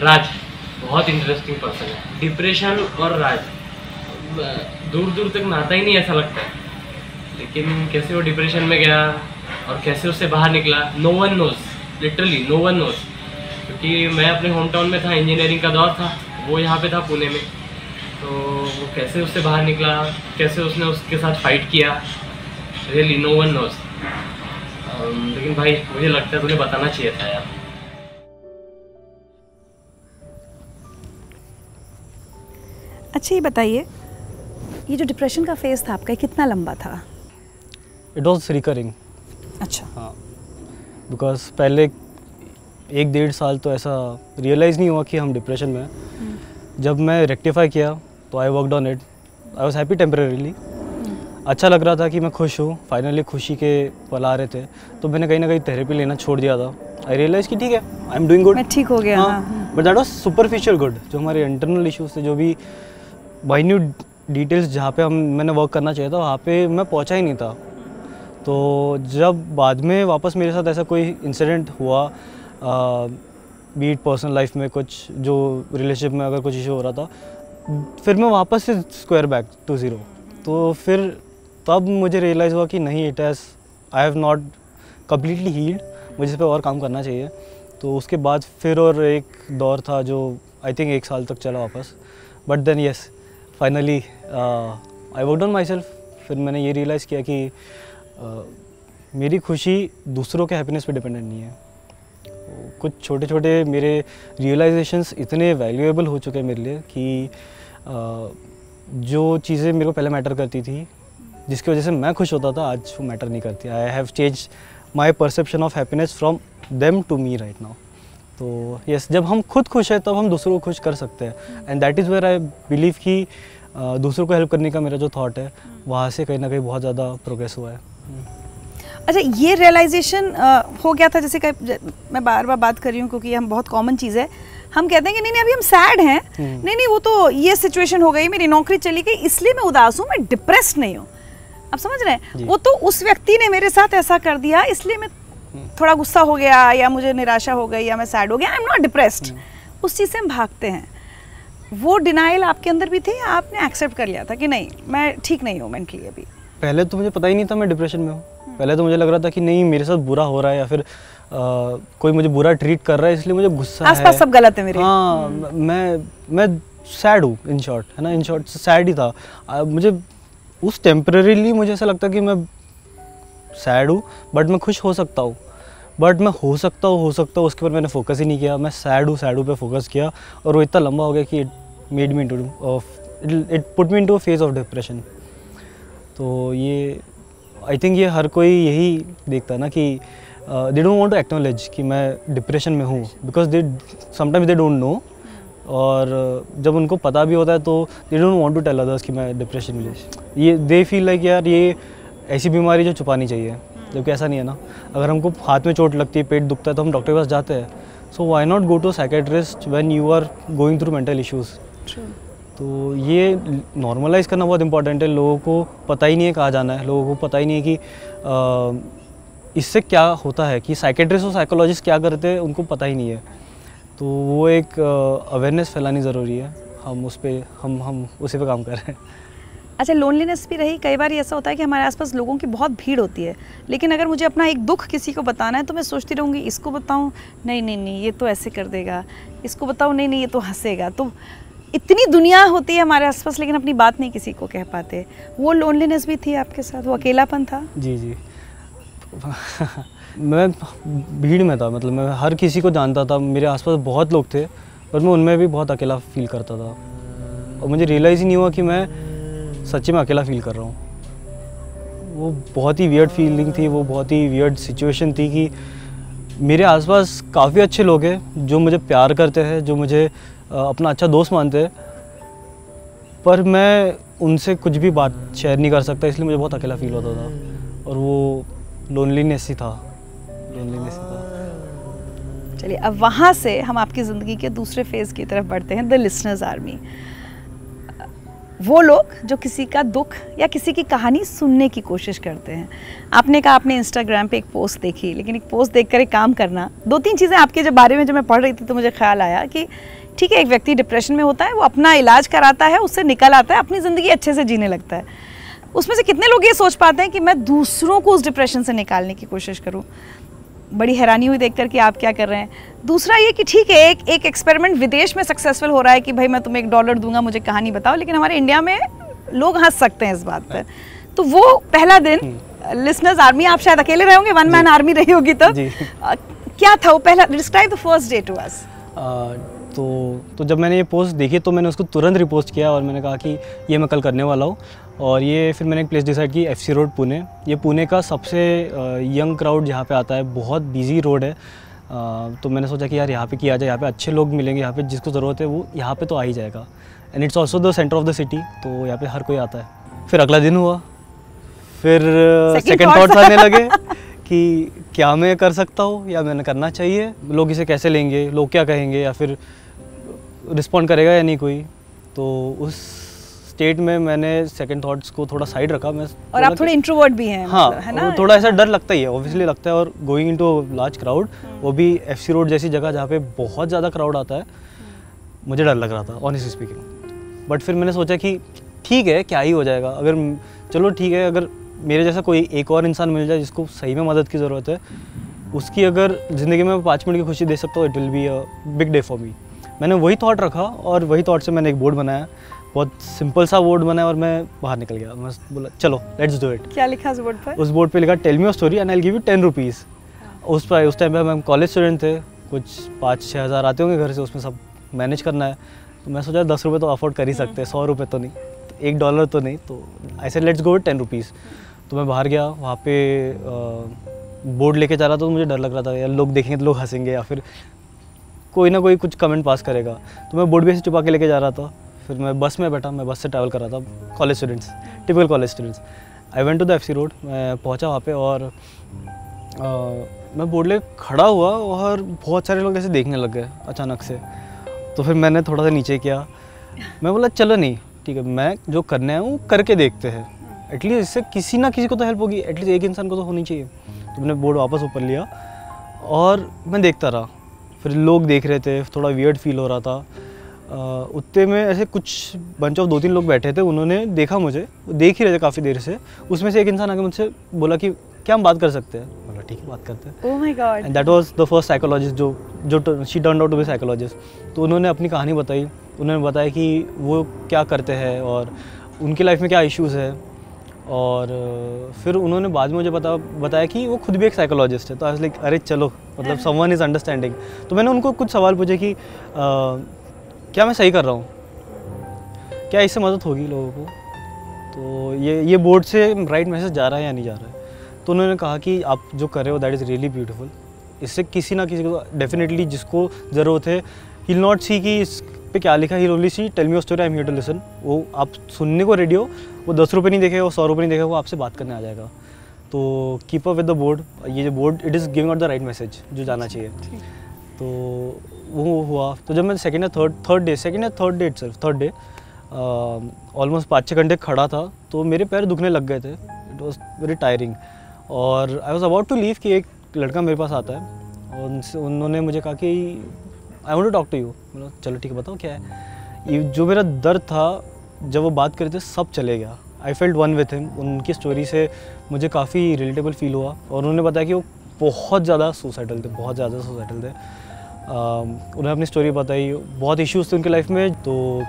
राज बहुत इंटरेस्टिंग पर्सन है। डिप्रेशन और राज दूर दूर तक नाता ही नहीं ऐसा लगता है, लेकिन कैसे वो डिप्रेशन में गया और कैसे उससे बाहर निकला, no one knows, literally no one knows. क्योंकि मैं अपने होम टाउन में था, इंजीनियरिंग का दौर था, वो यहाँ पे था पुणे में, तो वो कैसे उससे बाहर निकला, कैसे उसने उसके साथ फाइट किया, रियली नो वन नोज। लेकिन भाई मुझे लगता है तुझे बताना चाहिए था यार। अच्छा ये बताइए, ये जो डिप्रेशन का फेज था आपका, ये कितना लंबा था? It was recurring. अच्छा। हाँ, बिकॉज पहले 1-1.5 साल तो ऐसा रियलाइज़ नहीं हुआ कि हम डिप्रेशन में हैं। जब मैं रेक्टिफाई किया तो आई worked on it, I was happy temporarily. अच्छा लग रहा था कि मैं खुश हूँ, फाइनली खुशी के पल आ रहे थे, तो मैंने कहीं ना कहीं थेरेपी लेना छोड़ दिया था। आई रियलाइज़ कि ठीक है, आई एम डूइंग गुड, मैं ठीक हो गया। हाँ, but that was superficial good. जो हमारे इंटरनल इश्यूज थे, जो भी माइन्यूट डिटेल्स जहाँ पे मैंने वर्क करना चाहिए था, वहाँ पे मैं पहुँचा ही नहीं था। तो जब बाद में वापस मेरे साथ ऐसा कोई इंसिडेंट हुआ, बीट पर्सनल लाइफ में कुछ, जो रिलेशनशिप में अगर कुछ इशू हो रहा था, फिर मैं वापस से स्क्वायर बैक टू ज़ीरो। तो फिर तब मुझे रियलाइज़ हुआ कि नहीं, it has, I have not completely healed, मुझे इस पर और काम करना चाहिए। तो उसके बाद फिर और एक दौर था जो आई थिंक 1 साल तक चला वापस, but then yes, finally I worked on my self. फिर मैंने ये रियलाइज़ किया कि मेरी खुशी दूसरों के हैप्पीनेस पे डिपेंडेंट नहीं है। कुछ छोटे छोटे मेरे रियलाइजेशंस इतने वैल्यूएबल हो चुके हैं मेरे लिए कि जो चीज़ें मेरे को पहले मैटर करती थी, जिसकी वजह से मैं खुश होता था, आज वो मैटर नहीं करती। I have change my perception of happiness from them to me right now. तो यस, जब हम खुद खुश हैं तब हम दूसरों को खुश कर सकते हैं, and that is where I believe कि दूसरों को हेल्प करने का मेरा जो थॉट है, वहाँ से कहीं ना कहीं बहुत ज़्यादा प्रोग्रेस हुआ है। अच्छा, ये रियलाइजेशन हो गया था, जैसे कि मैं बार बार बात कर रही हूँ क्योंकि ये हम बहुत कॉमन चीज़ है, हम कहते हैं कि नहीं नहीं अभी हम सैड हैं, नहीं नहीं वो तो ये सिचुएशन हो गई, मेरी नौकरी चली गई, इसलिए मैं उदास हूँ, मैं डिप्रेस्ड नहीं हूँ। आप समझ रहे हैं, वो तो उस व्यक्ति ने मेरे साथ ऐसा कर दिया, इसलिए मैं थोड़ा गुस्सा हो गया, या मुझे निराशा हो गई, या मैं सैड हो गया, आई एम नॉट डिप्रेस्ड। उस चीज़ से हम भागते हैं। वो डिनाइल आपके अंदर भी थे, या आपने एक्सेप्ट कर लिया था कि नहीं मैं ठीक नहीं हूँ मेंटली अभी? पहले तो मुझे पता ही नहीं था मैं डिप्रेशन में हूँ। पहले तो मुझे लग रहा था कि नहीं, मेरे साथ बुरा हो रहा है, या फिर कोई मुझे बुरा ट्रीट कर रहा है, इसलिए मुझे गुस्सा है, आसपास सब गलत है मेरे। हाँ, मैं सैड हूँ, इन शॉर्ट, है ना, इन शॉर्ट सैड ही था। मुझे उस टेम्परेरीली मुझे ऐसा लगता कि मैं सैड हूँ, बट मैं खुश हो सकता हूँ, बट मैं हो सकता हूँ उसके ऊपर मैंने फोकस ही नहीं किया। मैं सैड हूँ पे फोकस किया, और वो इतना लंबा हो गया कि it put me into a phase of depression. तो ये आई थिंक ये हर कोई यही देखता है ना कि they don't want to acknowledge कि मैं डिप्रेशन में हूँ, because they sometimes they don't know, और जब उनको पता भी होता है तो they don't want to tell others कि मैं डिप्रेशन में। ये दे फील लाइक यार ये ऐसी बीमारी जो छुपानी चाहिए, जबकि ऐसा नहीं है ना। अगर हमको हाथ में चोट लगती है, पेट दुखता है, तो हम डॉक्टर के पास जाते हैं। So why not go to psychiatrist when you are going through mental issues. तो ये नॉर्मलाइज़ करना बहुत इंपॉर्टेंट है। लोगों को पता ही नहीं है कहाँ जाना है, लोगों को पता ही नहीं है कि इससे क्या होता है, कि साइकेट्रिस्ट और साइकोलॉजिस्ट क्या करते हैं, उनको पता ही नहीं है। तो वो एक अवेयरनेस फैलानी ज़रूरी है। हम उस पर हम उसी पे काम कर रहे हैं। अच्छा, लोनलीनेस भी रही। कई बार ऐसा होता है कि हमारे आसपास लोगों की बहुत भीड़ होती है, लेकिन अगर मुझे अपना एक दुख किसी को बताना है तो मैं सोचती रहूँगी, इसको बताऊँ, नहीं नहीं नहीं ये तो ऐसे कर देगा, इसको बताऊँ, नहीं नहीं ये तो हंसेगा। तो इतनी दुनिया होती है हमारे आसपास, लेकिन अपनी बात नहीं किसी को कह पाते। वो लोनलीनेस भी थी आपके साथ, वो अकेलापन था? जी जी मैं भीड़ में था, मतलब मैं हर किसी को जानता था, मेरे आसपास बहुत लोग थे, पर मैं उनमें भी बहुत अकेला फील करता था, और मुझे रियलाइज़ ही नहीं हुआ कि मैं सच्ची में अकेला फील कर रहा हूँ। वो बहुत ही वियर्ड फीलिंग थी, वो बहुत ही वियर्ड सिचुएशन थी कि मेरे आसपास काफ़ी अच्छे लोग हैं जो मुझे प्यार करते हैं, जो मुझे अपना अच्छा दोस्त मानते हैं, पर मैं उनसे कुछ भी बात शेयर नहीं कर सकता, इसलिए मुझे बहुत अकेला फील होता था और वो लोनलीनेस ही था। चलिए अब वहाँ से हम आपकी ज़िंदगी के दूसरे फेज़ की तरफ बढ़ते हैं, द लिसनर्स आर्मी। वो लोग जो किसी का दुख या किसी की कहानी सुनने की कोशिश करते हैं। आपने कहा आपने इंस्टाग्राम पे एक पोस्ट देखी, लेकिन एक पोस्ट देखकर एक काम करना, 2-3 चीज़ें आपके जब बारे में जब मैं पढ़ रही थी तो मुझे ख्याल आया कि ठीक है, एक व्यक्ति डिप्रेशन में होता है, वो अपना इलाज कराता है, उससे निकल आता है, अपनी ज़िंदगी अच्छे से जीने लगता है। उसमें से कितने लोग ये सोच पाते हैं कि मैं दूसरों को उस डिप्रेशन से निकालने की कोशिश करूं? बड़ी हैरानी हुई देखकर कि आप क्या कर रहे हैं। दूसरा ये कि ठीक है, एक एक्सपेरिमेंट विदेश में सक्सेसफुल हो रहा है कि भाई मैं तुम्हें $1 दूंगा, मुझे कहानी बताओ, लेकिन हमारे इंडिया में लोग हंस सकते हैं इस बात पर। तो वो पहला दिन लिसनर्स आर्मी, आप शायद अकेले रहे होंगे, वन मैन आर्मी रही होगी, तो क्या था वो पहला? Describe the first day to us. तो जब मैंने ये पोस्ट देखी तो मैंने उसको तुरंत रिपोस्ट किया और मैंने कहा कि ये मैं कल करने वाला हूँ। और ये फिर मैंने एक प्लेस डिसाइड की, FC रोड पुणे। ये पुणे का सबसे यंग क्राउड यहाँ पे आता है, बहुत बिजी रोड है। तो मैंने सोचा कि यार यहाँ पे किया जाए, यहाँ पे अच्छे लोग मिलेंगे, यहाँ पे जिसको ज़रूरत है वो यहाँ पे तो आ ही जाएगा। And it's also the centre of the city, तो यहाँ पे हर कोई आता है। फिर अगला दिन हुआ, फिर सेकेंड थॉट्स आने लगे कि क्या मैं कर सकता हूँ या मैंने करना चाहिए, लोग इसे कैसे लेंगे, लोग क्या कहेंगे, या फिर रिस्पॉन्ड करेगा या नहीं कोई। तो उस स्टेट में मैंने सेकंड थॉट्स को थोड़ा साइड रखा। मैं और आप थोड़े इंट्रोवर्ट भी हैं, हाँ, मतलब, है ना? थोड़ा ऐसा डर लगता ही है, ऑब्वियसली लगता है। और गोइंग इनटू लार्ज क्राउड, वो भी FC रोड जैसी जगह जहाँ पे बहुत ज़्यादा क्राउड आता है, मुझे डर लग रहा था ऑनेस्टली स्पीकिंग। बट फिर मैंने सोचा कि ठीक है, क्या ही हो जाएगा, अगर चलो ठीक है, अगर मेरे जैसा कोई एक और इंसान मिल जाए जिसको सही में मदद की ज़रूरत है, उसकी अगर ज़िंदगी में 5 मिनट की खुशी दे सकता हूँ, it will be a big day for me. मैंने वही थॉट रखा और वही थॉट से मैंने एक बोर्ड बनाया, बहुत सिंपल सा बोर्ड बनाया और मैं बाहर निकल गया। मैं बोला चलो लेट्स डू इट। क्या लिखा उस बोर्ड पर? उस बोर्ड पे लिखा tell me your story and I will give you 10 rupees. उस टाइम पे हम कॉलेज स्टूडेंट थे, कुछ 5-6 हज़ार आते होंगे घर से, उसमें सब मैनेज करना है। तो मैं सोचा 10 रुपये तो अफोर्ड कर ही सकते हैं, 100 रुपये तो नहीं, तो $1 तो नहीं। तो ऐसे लेट्स गो विद 10 रुपीज़। तो मैं बाहर गया, वहाँ पे बोर्ड लेके जा रहा था, तो मुझे डर लग रहा था यार लोग देखेंगे तो लोग हंसेंगे या फिर कोई ना कोई कुछ कमेंट पास करेगा। तो मैं बोर्ड भी ऐसे छुपा के लेके जा रहा था। फिर मैं बस में बैठा, मैं बस से ट्रैवल कर रहा था, college students, typical college students. I went to the FC road. मैं पहुंचा वहाँ पे और मैं बोर्ड ले खड़ा हुआ और बहुत सारे लोग ऐसे देखने लग गए अचानक से। तो फिर मैंने थोड़ा सा नीचे किया, मैं बोला चलो नहीं ठीक है, मैं जो करना है वो करके देखते हैं, एटलीस्ट इससे किसी ना किसी को तो हेल्प होगी, एटलीस्ट एक इंसान को तो होनी चाहिए। तो मैंने बोर्ड वापस ऊपर लिया और मैं देखता रहा। फिर लोग देख रहे थे, थोड़ा वियर्ड फील हो रहा था। उतने में ऐसे कुछ बंच ऑफ 2-3 लोग बैठे थे, उन्होंने देखा मुझे, देख ही रहे थे काफ़ी देर से। उसमें से एक इंसान आके मुझसे बोला कि क्या हम बात कर सकते हैं? बोला ठीक है, बात करते हैं। Oh my god. And that was the first psychologist जो she turned out to be psychologist. तो उन्होंने अपनी कहानी बताई, उन्होंने बताया कि वो क्या करते हैं और उनकी लाइफ में क्या इश्यूज़ है। और फिर उन्होंने बाद में मुझे बताया कि वो खुद भी एक साइकोलॉजिस्ट है। तो आई वाज लाइक अरे चलो, मतलब समवन इज़ अंडरस्टैंडिंग। तो मैंने उनको कुछ सवाल पूछे कि क्या मैं सही कर रहा हूँ, क्या इससे मदद होगी लोगों को, तो ये बोर्ड से राइट मैसेज जा रहा है या नहीं जा रहा है। तो उन्होंने कहा कि आप जो कर रहे हो दैट इज़ रियली ब्यूटीफुल, इससे किसी ना किसी को डेफिनेटली जिसको ज़रूरत है, ही विल नॉट सी कि इस पे क्या लिखा, he will only see tell me your story, I am here to listen. वो आप सुनने को रेडी हो, वो 10 रुपये नहीं देखेगा, वो 100 रुपये नहीं देखेगा, वो आपसे बात करने आ जाएगा। तो keep up with the board, ये जो board it is giving out the right message जो जाना चाहिए। तो वो हुआ। तो जब मैं सेकेंड या थर्ड डे ऑलमोस्ट 5-6 घंटे खड़ा था, तो मेरे पैर दुखने लग गए थे, इट वॉज वेरी टायरिंग। और I was about to leave कि एक लड़का मेरे पास आता है और उन्होंने मुझे कहा कि I want to talk to you. मतलब चलो ठीक है, बताओ क्या है। ये जो मेरा दर्द था जब वो बात कर रहे थे सब चले गया। I felt one with him. उनकी स्टोरी से मुझे काफ़ी रिलेटेबल फील हुआ और उन्होंने बताया कि वो बहुत ज़्यादा सुसाइडल थे, बहुत ज़्यादा सुसाइडल थे। उन्होंने अपनी स्टोरी बताई, बहुत इश्यूज़ थे उनकी लाइफ में। तो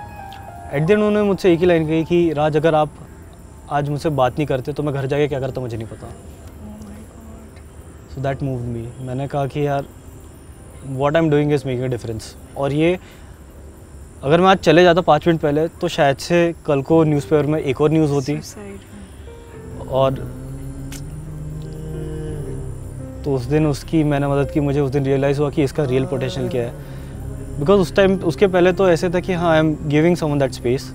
एट द एंड उन्होंने मुझसे एक ही लाइन कही कि राज, अगर आप आज मुझसे बात नहीं करते तो मैं घर जाके क्या करता मुझे नहीं पता। सो दैट मूव्ड मी। मैंने कहा कि यार what I am doing is making a difference. और ये अगर मैं आज चले जाता 5 मिनट पहले तो शायद से कल को न्यूज़पेपर में एक और न्यूज़ होती। और तो उस दिन उसकी मैंने मदद की। मुझे उस दिन रियलाइज़ हुआ कि इसका रियल पोटेंशियल क्या है। बिकॉज उस टाइम उसके पहले तो ऐसे था कि हाँ I am giving someone that space,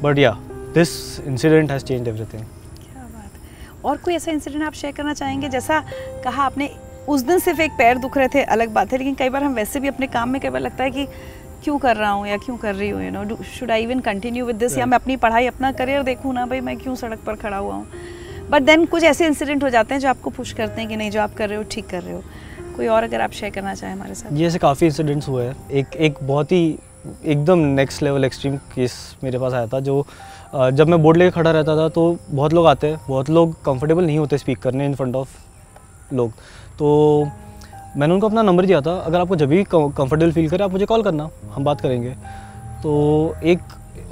but yeah this incident has changed everything. क्या बात है। और कोई ऐसा इंसिडेंट आप शेयर करना चाहेंगे? जैसा कहा आपने उस दिन सिर्फ एक पैर दुख रहे थे, अलग बात है, लेकिन कई बार हम वैसे भी अपने काम में कई बार लगता है कि क्यों कर रहा हूँ या क्यों कर रही हूँ, you know, should I even continue with this, या मैं अपनी पढ़ाई अपना करियर देखूँ ना भाई, मैं क्यों सड़क पर खड़ा हुआ हूँ। बट देन कुछ ऐसे इंसिडेंट हो जाते हैं जो आपको पुश करते हैं कि नहीं, जो आप कर रहे हो ठीक कर रहे हो। कोई और अगर आप शेयर करना चाहें हमारे साथ? ये ऐसे काफ़ी इंसिडेंट्स हुए हैं। एक बहुत ही एकदम नेक्स्ट लेवल एक्सट्रीम केस मेरे पास आया था, जो जब मैं बोर्ड लेके खड़ा रहता था तो बहुत लोग आते हैं, बहुत लोग कंफर्टेबल नहीं होते स्पीक करने इन फ्रंट ऑफ लोग, तो मैंने उनको अपना नंबर दिया था, अगर आपको जब भी कंफर्टेबल फील करे आप मुझे कॉल करना, हम बात करेंगे। तो एक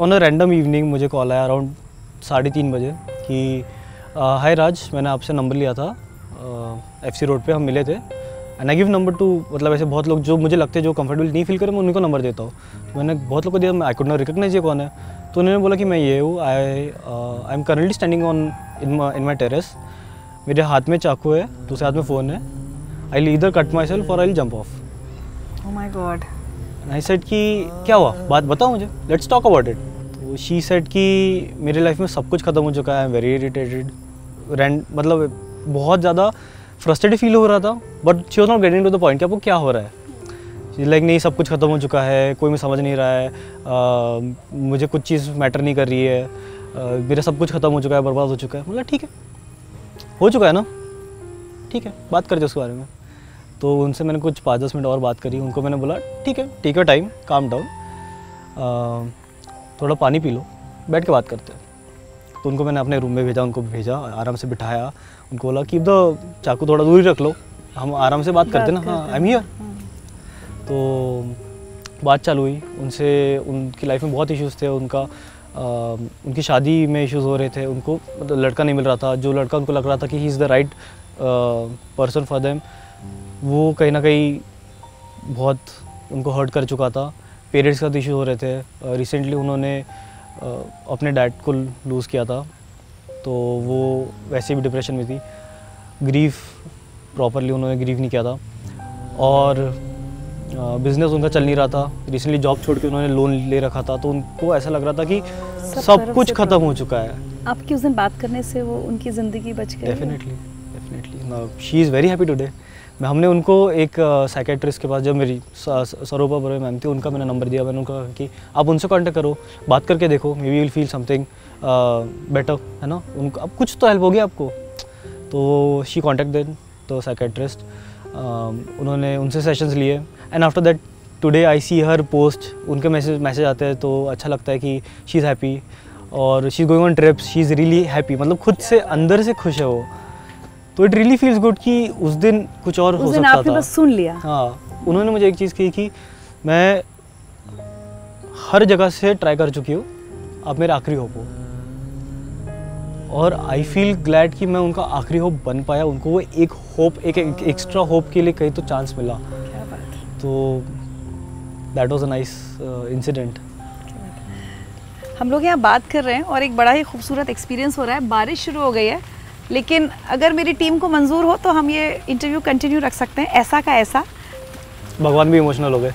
ऑन अ रैंडम इवनिंग मुझे कॉल आया अराउंड 3:30 बजे कि हाय राज, मैंने आपसे नंबर लिया था, FC रोड पे हम मिले थे, and I give number two, मतलब ऐसे बहुत लोग जो मुझे लगते हैं जो कंफर्टेबल नहीं फील करें मैं उनको नंबर देता हूँ। तो मैंने बहुत लोग को दिया, आई कुड नॉट रिकॉग्नाइज ये कौन है। तो उन्होंने बोला कि मैं ये हूँ, I am currently standing on in my terrace, मेरे हाथ में चाकू है, दूसरे हाथ में फ़ोन है, I will either cut myself और I will jump off. Oh my god. I said कि क्या हुआ, बात बताओ मुझे, लेट्स टॉक अबाउट इट। तो शी सेड कि मेरी लाइफ में सब कुछ खत्म हो चुका है, आई एम वेरी इरिटेटेड, मतलब बहुत ज़्यादा फ्रस्ट्रेटेड फील हो रहा था, but she was not getting to the point कि आपको क्या हो रहा है। लाइक नहीं, सब कुछ खत्म हो चुका है, कोई मैं समझ नहीं रहा है, मुझे कुछ चीज़ मैटर नहीं कर रही है, मेरा सब कुछ खत्म हो चुका है, बर्बाद हो चुका है। मतलब ठीक है, हो चुका है ना, ठीक है, बात करते उसके बारे में। तो उनसे मैंने कुछ 5-10 मिनट और बात करी, उनको मैंने बोला ठीक है, take your time, calm down, थोड़ा पानी पी लो, बैठ के बात करते हैं। तो उनको मैंने अपने रूम में भेजा, उनको भेजा, आराम से बिठाया, उनको बोला कि द चाकू थोड़ा दूर ही रख लो, हम आराम से बात करते ना, हाँ आई एम हियर। तो बात चालू हुई उनसे, उनकी लाइफ में बहुत इश्यूज़ थे, उनकी शादी में इश्यूज़ हो रहे थे, उनको मतलब लड़का नहीं मिल रहा था, जो लड़का उनको लग रहा था कि he is the right person for them, वो कहीं ना कहीं बहुत उनको हर्ट कर चुका था। पेरेंट्स का इशू हो रहे थे, रिसेंटली उन्होंने अपने डैड को लूज़ किया था, तो वो वैसे भी डिप्रेशन में थी, ग्रीफ प्रॉपरली उन्होंने ग्रीफ नहीं किया था, और बिज़नेस उनका चल नहीं रहा था, रिसेंटली जॉब छोड़ के उन्होंने लोन ले रखा था, तो उनको ऐसा लग रहा था कि सब कुछ ख़त्म हो चुका है। आपकी उस दिन बात करने से वो उनकी ज़िंदगी बच गई? Definitely, she is very happy today. हमने उनको एक साइकेट्रिस्ट के पास, जब मेरी सरोपा बरोई मैम थी, उनका मैंने नंबर दिया, मैंने उनको कहा कि आप उनसे कांटेक्ट करो, बात करके देखो, may be you will feel something better, है ना, उनको अब कुछ तो हेल्प होगी आपको। तो she contact then the psychiatrist, उन्होंने उनसे सेशंस लिए, and after that today I see her post, उनके मैसेज आते हैं तो अच्छा लगता है कि शी इज़ हैप्पी और she is going on trips, she is really happy, मतलब खुद से अंदर से खुश है वो। तो इट रियली फील्स गुड कि उस दिन कुछ और हो सकता था। आपने बस सुन लिया। हाँ, उन्होंने मुझे एक चीज़ कही कि मैं हर जगह से ट्राई कर चुकी हूँ, आप मेरे आखिरी होप हो, और आई फील ग्लैड कि मैं उनका आखिरी होप बन पाया, उनको वो एक होप, एक एक्स्ट्रा होप के लिए कहीं तो चांस मिला। क्या बात है। तो that was a nice incident. हम लोग यहाँ बात कर रहे हैं और एक बड़ा ही खूबसूरत एक्सपीरियंस हो रहा है, बारिश शुरू हो गई है, लेकिन अगर मेरी टीम को मंजूर हो तो हम ये इंटरव्यू कंटिन्यू रख सकते हैं, ऐसा का ऐसा। भगवान भी इमोशनल हो गए।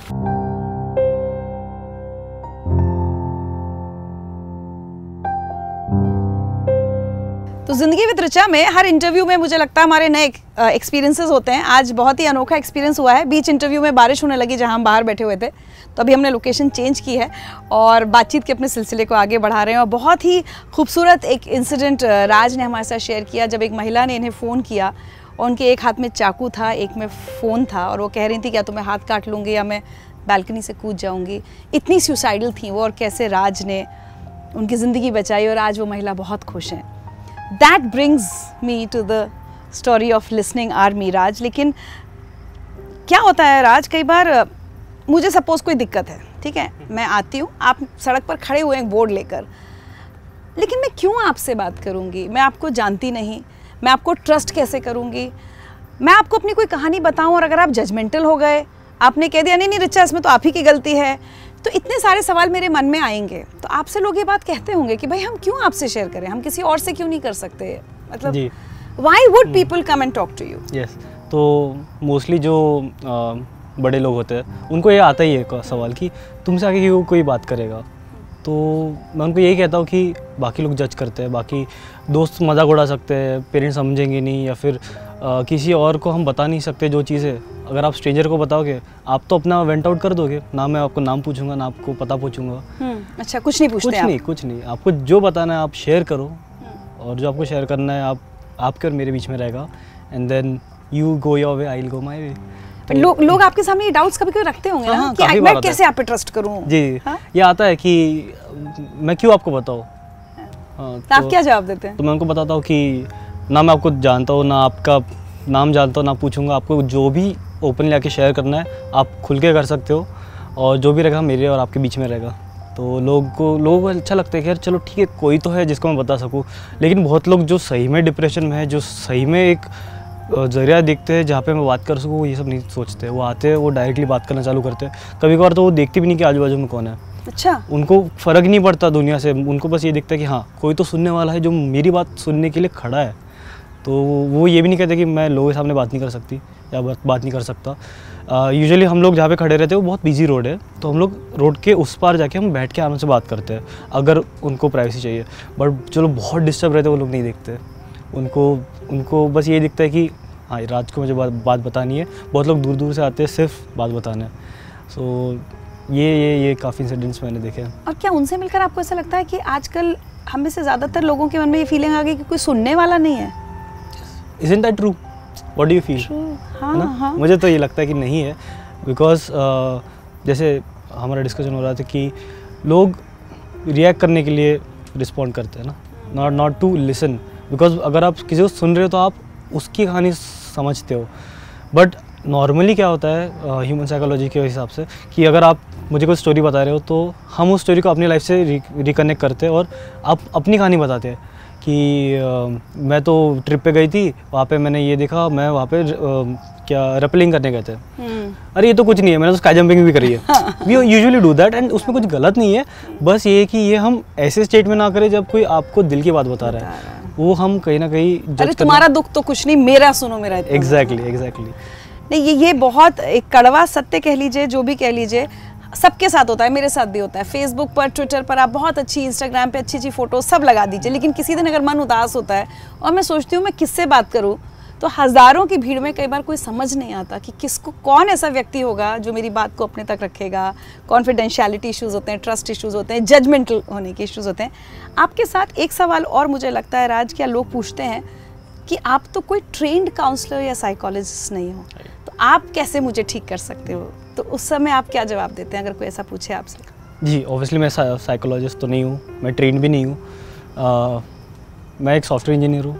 तो ज़िंदगी विद ऋचा में हर इंटरव्यू में मुझे लगता है हमारे नए एक्सपीरियंसेस होते हैं। आज बहुत ही अनोखा एक्सपीरियंस हुआ है। बीच इंटरव्यू में बारिश होने लगी जहां हम बाहर बैठे हुए थे, तो अभी हमने लोकेशन चेंज की है और बातचीत के अपने सिलसिले को आगे बढ़ा रहे हैं। और बहुत ही खूबसूरत एक इंसिडेंट राज ने हमारे साथ शेयर किया, जब एक महिला ने इन्हें फ़ोन किया और उनके एक हाथ में चाकू था, एक में फ़ोन था, और वो कह रही थी क्या तो मैं हाथ काट लूँगी या मैं बालकनी से कूद जाऊँगी। इतनी सुसाइडल थी वो, और कैसे राज ने उनकी ज़िंदगी बचाई और आज वो महिला बहुत खुश हैं। That brings me to the story of listening army, राज। लेकिन क्या होता है राज, कई बार मुझे सपोज कोई दिक्कत है, ठीक है, मैं आती हूँ, आप सड़क पर खड़े हुए हैं बोर्ड लेकर, लेकिन मैं क्यों आपसे बात करूँगी? मैं आपको जानती नहीं, मैं आपको ट्रस्ट कैसे करूँगी? मैं आपको अपनी कोई कहानी बताऊँ और अगर आप जजमेंटल हो गए, आपने कह दिया नहीं नहीं ऋचा इसमें तो आप ही की गलती है, तो इतने सारे सवाल मेरे मन में आएंगे। तो आपसे लोग ये बात कहते होंगे कि भाई हम क्यों आपसे शेयर करें, हम किसी और से क्यों नहीं कर सकते, मतलब why would people come and talk to you? Yes, तो मोस्टली जो बड़े लोग होते हैं उनको ये आता ही है सवाल कि तुमसे आगे क्यों कोई बात करेगा। तो मैं उनको यही कहता हूँ कि बाकी लोग जज करते हैं, बाकी दोस्त मजाक उड़ा सकते हैं, पेरेंट्स समझेंगे नहीं, या फिर किसी और को हम बता नहीं सकते जो चीज़ें अगर आप स्ट्रेंजर को बताओगे आप तो अपना वेंट आउट कर दोगे ना, मैं आपको नाम पूछूंगा ना आपको पता पूछूंगा। अच्छा, कुछ नहीं पूछते आप? कुछ नहीं, आपको जो बताना है आप शेयर करो, और जो आपको शेयर करना है आपके और मेरे बीच में रहेगा, and then you go your way, I will go my way. लोग आपके सामने ये डाउट्स कभी कभी रखते होंगे ना कि मैं कैसे आप पे ट्रस्ट करूं? जी, ये आता है कि मैं क्यों आपको बताऊं। तो आप क्या जवाब देते हैं? तो मैं उनको बताता हूँ कि ना मैं आपको जानता हूँ, ना आपका नाम जानता हूँ, ना पूछूंगा, आपको जो भी ओपनली आके शेयर करना है आप खुल के कर सकते हो, और जो भी रहेगा मेरे और आपके बीच में रहेगा। तो लोगों को अच्छा लगता है कि यार चलो ठीक है, कोई तो है जिसको मैं बता सकूँ। लेकिन बहुत लोग जो सही में डिप्रेशन में है, जो सही में एक ज़रिया देखते हैं जहाँ पे मैं बात कर सकूँ, वो ये सब नहीं सोचते। वो आते हैं, वो डायरेक्टली बात करना चालू करते हैं। कभी कभार तो वो देखते भी नहीं कि आजू बाजू में कौन है। अच्छा, उनको फ़र्क नहीं पड़ता दुनिया से, उनको बस ये दिखता है कि हाँ कोई तो सुनने वाला है जो मेरी बात सुनने के लिए खड़ा है। तो वो ये भी नहीं कहते कि मैं लोगों के सामने बात नहीं कर सकती या बात नहीं कर सकता। यूजुअली हम लोग जहाँ पे खड़े रहते हैं वो बहुत बिजी रोड है, तो हम लोग रोड के उस पार जाके हम बैठ के आराम से बात करते हैं अगर उनको प्राइवेसी चाहिए। बट जो लोग बहुत डिस्टर्ब रहते हैं वो लोग नहीं देखते, उनको बस ये दिखता है कि हाँ राज को मुझे बात बतानी है। बहुत लोग दूर दूर से आते हैं सिर्फ बात बताने। सो ये काफ़ी इंसिडेंट्स मैंने देखे हैं। और क्या उनसे मिलकर आपको ऐसा लगता है कि आजकल हम में से ज़्यादातर लोगों के मन में ये फीलिंग आ गई कि कोई सुनने वाला नहीं है? Isn't that true? What do you feel? हाँ। मुझे तो ये लगता है कि नहीं है, बिकॉज जैसे हमारा डिस्कशन हो रहा था कि लोग रिएक्ट करने के लिए रिस्पॉन्ड करते हैं ना, नॉट टू लिसन। बिकॉज अगर आप किसी को सुन रहे हो तो आप उसकी कहानी समझते हो। बट नॉर्मली क्या होता है ह्यूमन साइकोलॉजी के हिसाब से कि अगर आप मुझे कोई स्टोरी बता रहे हो तो हम उस स्टोरी को अपनी लाइफ से रिकनेक्ट करते हैं और आप अपनी कहानी बताते हैं कि मैं तो ट्रिप पे गई थी, वहाँ पे मैंने ये देखा, मैं वहाँ पे क्या रेपलिंग करने गए थे। अरे ये तो कुछ नहीं है, मैंने तो स्काई जंपिंग भी करी है। We usually do that, and उसमें कुछ गलत नहीं है। बस ये है कि ये हम ऐसे स्टेट में ना करें जब कोई आपको दिल की बात बता रहा है, वो हम कहीं ना कहीं अरे तुम्हारा दुख तो कुछ नहीं, मेरा सुनो, मेरा। एग्जैक्टली नहीं, ये बहुत एक कड़वा सत्य कह लीजिए, जो भी कह लीजिए, सबके साथ होता है, मेरे साथ भी होता है। फेसबुक पर, ट्विटर पर आप बहुत अच्छी, इंस्टाग्राम पे अच्छी फ़ोटो सब लगा दीजिए, लेकिन किसी दिन अगर मन उदास होता है और मैं सोचती हूँ मैं किससे बात करूँ, तो हज़ारों की भीड़ में कई बार कोई समझ नहीं आता कि किसको, कौन ऐसा व्यक्ति होगा जो मेरी बात को अपने तक रखेगा। कॉन्फिडेंशियलिटी इश्यूज़ होते हैं, ट्रस्ट इश्यूज़ होते हैं, जजमेंटल होने के इश्यूज़ होते हैं। आपके साथ एक सवाल और मुझे लगता है राज, क्या लोग पूछते हैं कि आप तो कोई ट्रेंड काउंसलर या साइकोलॉजिस्ट नहीं हो, तो आप कैसे मुझे ठीक कर सकते हो? तो उस समय आप क्या जवाब देते हैं अगर कोई ऐसा पूछे आपसे? जी, ऑब्वियसली मैं साइकोलॉजिस्ट तो नहीं हूँ, मैं ट्रेंड भी नहीं हूँ। मैं एक सॉफ्टवेयर इंजीनियर हूँ।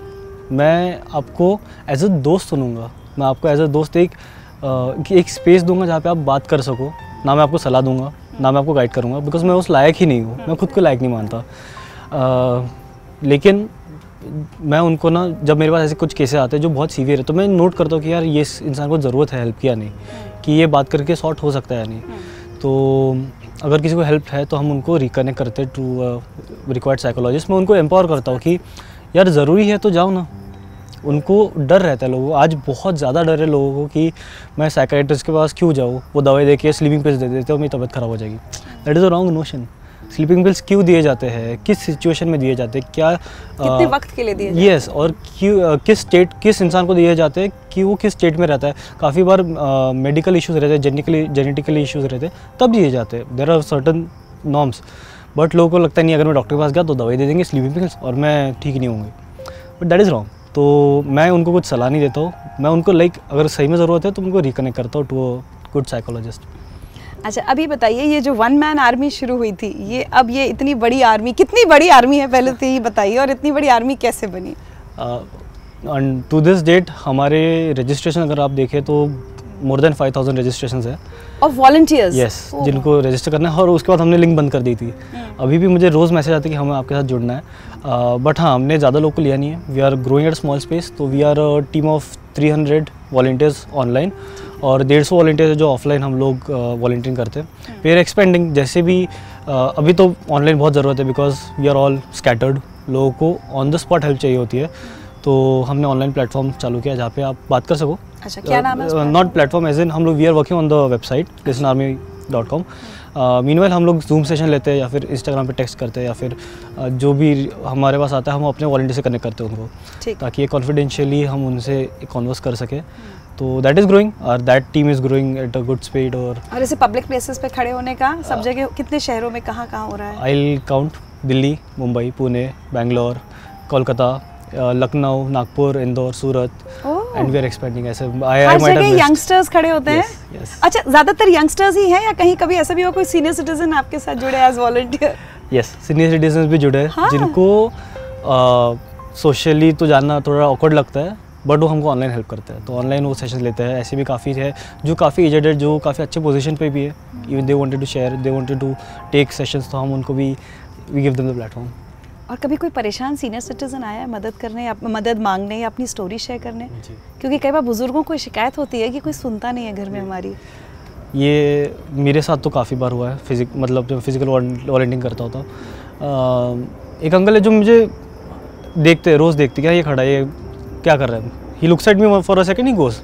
मैं आपको एज अ दोस्त सुनूंगा, मैं आपको एज अ दोस्त एक स्पेस दूंगा जहाँ पे आप बात कर सको। ना मैं आपको सलाह दूंगा, ना मैं आपको गाइड करूँगा, बिकॉज मैं उस लायक ही नहीं हूँ, मैं खुद को लायक नहीं मानता। लेकिन मैं उनको ना, जब मेरे पास ऐसे कुछ केसेस आते हैं जो बहुत सीवियर है, तो मैं नोट करता हूँ कि यार ये इंसान को ज़रूरत है हेल्प की या नहीं, कि ये बात करके सॉर्ट हो सकता है या नहीं। तो अगर किसी को हेल्प है तो हम उनको रिकनेक्ट करते हैं टू रिक्वायर्ड साइकोलॉजिस्ट। मैं उनको एम्पावर करता हूँ कि यार ज़रूरी है तो जाओ ना। उनको डर रहता है लोगों को, आज बहुत ज़्यादा डर है लोगों को कि मैं साइकाइट्रिस्ट के पास क्यों जाऊँ, वो दवाई दे के स्लीपिंग पिल्स दे देते हो, मेरी तबीयत ख़राब हो जाएगी। That is a wrong notion. Sleeping pills क्यों दिए जाते हैं, किस सिचुएशन में दिए जाते हैं, क्या कितने वक्त के लिए दिए जाते हैं? यस, और क्यों, किस इंसान को दिए जाते हैं, कि वो किस स्टेट में रहता है। काफ़ी बार मेडिकल इश्यूज़ रहते हैं, जेनेटिकली इश्यूज़ रहते हैं, तब दिए जाते हैं। There are certain norms. But लोगों को लगता नहीं, अगर मैं डॉक्टर के पास गया तो दवाई दे देंगे स्लीपिंग पिल्स और मैं ठीक नहीं होंगे। But that is wrong. तो मैं उनको कुछ सलाह नहीं देता हूँ, मैं उनको अगर सही में ज़रूरत है तो उनको रिकनेक्ट करता हूँ टू अ गुड साइकोलॉजिस्ट। अच्छा, अभी बताइए, ये जो वन मैन आर्मी शुरू हुई थी, ये इतनी बड़ी आर्मी, कितनी बड़ी आर्मी है पहले तो ये बताइए, और इतनी बड़ी आर्मी कैसे बनी? टू दिस डेट हमारे रजिस्ट्रेशन अगर आप देखें तो मोर देन 5000 रजिस्ट्रेशंस है। और वॉलंटियर्स? यस, जिनको रजिस्टर करना है। और उसके बाद हमने लिंक बंद कर दी थी। अभी भी मुझे रोज़ मैसेज आते हैं कि हमें आपके साथ जुड़ना है। बट हाँ, हमने ज़्यादा लोग को लिया नहीं है। We are growing at small space, तो we are team of 300 volunteers online और 150 वॉलंटियर्स जो ऑफलाइन हम लोग वॉलंटियरिंग करते हैं। वी आर एक्सपेंडिंग, जैसे भी अभी तो ऑनलाइन बहुत ज़रूरत है, because we are all scattered, लोगों को ऑन द स्पॉट हेल्प चाहिए होती है। तो हमने ऑनलाइन प्लेटफॉर्म चालू किया जहाँ पे आप बात कर सको। अच्छा, क्या नाम है? नॉट प्लेटफॉर्म एज इन, हम लोग we are working on the website listenarmy.com। Meanwhile हम लोग जूम सेशन लेते हैं या फिर इंस्टाग्राम पे टेक्स्ट करते हैं या फिर जो भी हमारे पास आता है हम अपने वॉलंटियर से कनेक्ट करते हैं उनको, ताकि ये कॉन्फिडेंशियली हम उनसे कॉन्वर्स कर सकें। तो दैट इज़ ग्रोइंग और that team is growing at a good speed. और ऐसे पब्लिक प्लेसेस पे खड़े होने का सब जगह कितने शहरों में कहाँ हो रहा है? I will count Delhi, Mumbai, Pune, Bangalore, Kolkata, Lucknow, Nagpur, Indore, Surat, and we are expanding. ऐसे हर जगह यंगस्टर्स खड़े होते हैं? अच्छा, ज़्यादातर यंगस्टर्स ही हैं या कहीं कभी ऐसा भी हो कोई सीनियर सिटीजन आपके साथ जुड़े as volunteer? Yes, senior citizen भी जुड़े हैं। हाँ? जिनको सोशली तो जानना थोड़ा ऑकवर्ड लगता है, बट वो हमको ऑनलाइन हेल्प करते हैं, तो ऑनलाइन वो सेशन लेते हैं। ऐसे भी काफ़ी है जो काफ़ी एजेड है, जो काफ़ी अच्छे पोजीशन पे भी है, even they wanted to share, they wanted to take sessions, तो हम उनको भी we give them the platform. और कभी कोई परेशान सीनियर सिटीजन आया है मदद करने या मदद मांगने या अपनी स्टोरी शेयर करने? क्योंकि कई बार बुजुर्गों को शिकायत होती है कि कोई सुनता नहीं है घर में हमारी। ये मेरे साथ तो काफ़ी बार हुआ है, मतलब जब फिजिकल वॉलंटियरिंग करता होता। एक अंकल है जो मुझे देखते, रोज़ देखते, क्या ये खड़ा है, ये क्या कर रहा है, he looks at me for a second, he goes.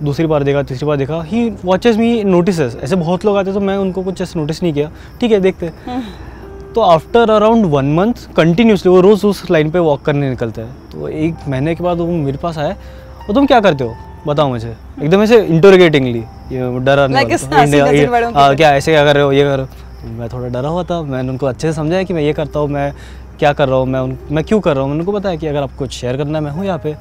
दूसरी बार देखा, तीसरी बार देखा, ही वॉचेस मी, नोटिसेस। ऐसे बहुत लोग आते तो मैं उनको कुछ ऐसे नोटिस नहीं किया, ठीक है देखते। तो आफ्टर अराउंड 1 मंथ कंटिन्यूसली वो रोज़ उस लाइन पे वॉक करने निकलते हैं। तो 1 महीने के बाद वो मेरे पास आया, और तुम क्या करते हो बताओ मुझे, एकदम ऐसे इंटरोगेटिंगली, ये डरा नहीं, क्या ऐसे क्या कर रहे हो, ये कर। मैं थोड़ा डरा हुआ था, मैंने उनको अच्छे से समझाया कि मैं ये करता हूँ, मैं क्या कर रहा हूँ, मैं क्यों कर रहा हूँ। उनको बताया कि अगर आपको कुछ शेयर करना है मैं हूँ यहाँ पे।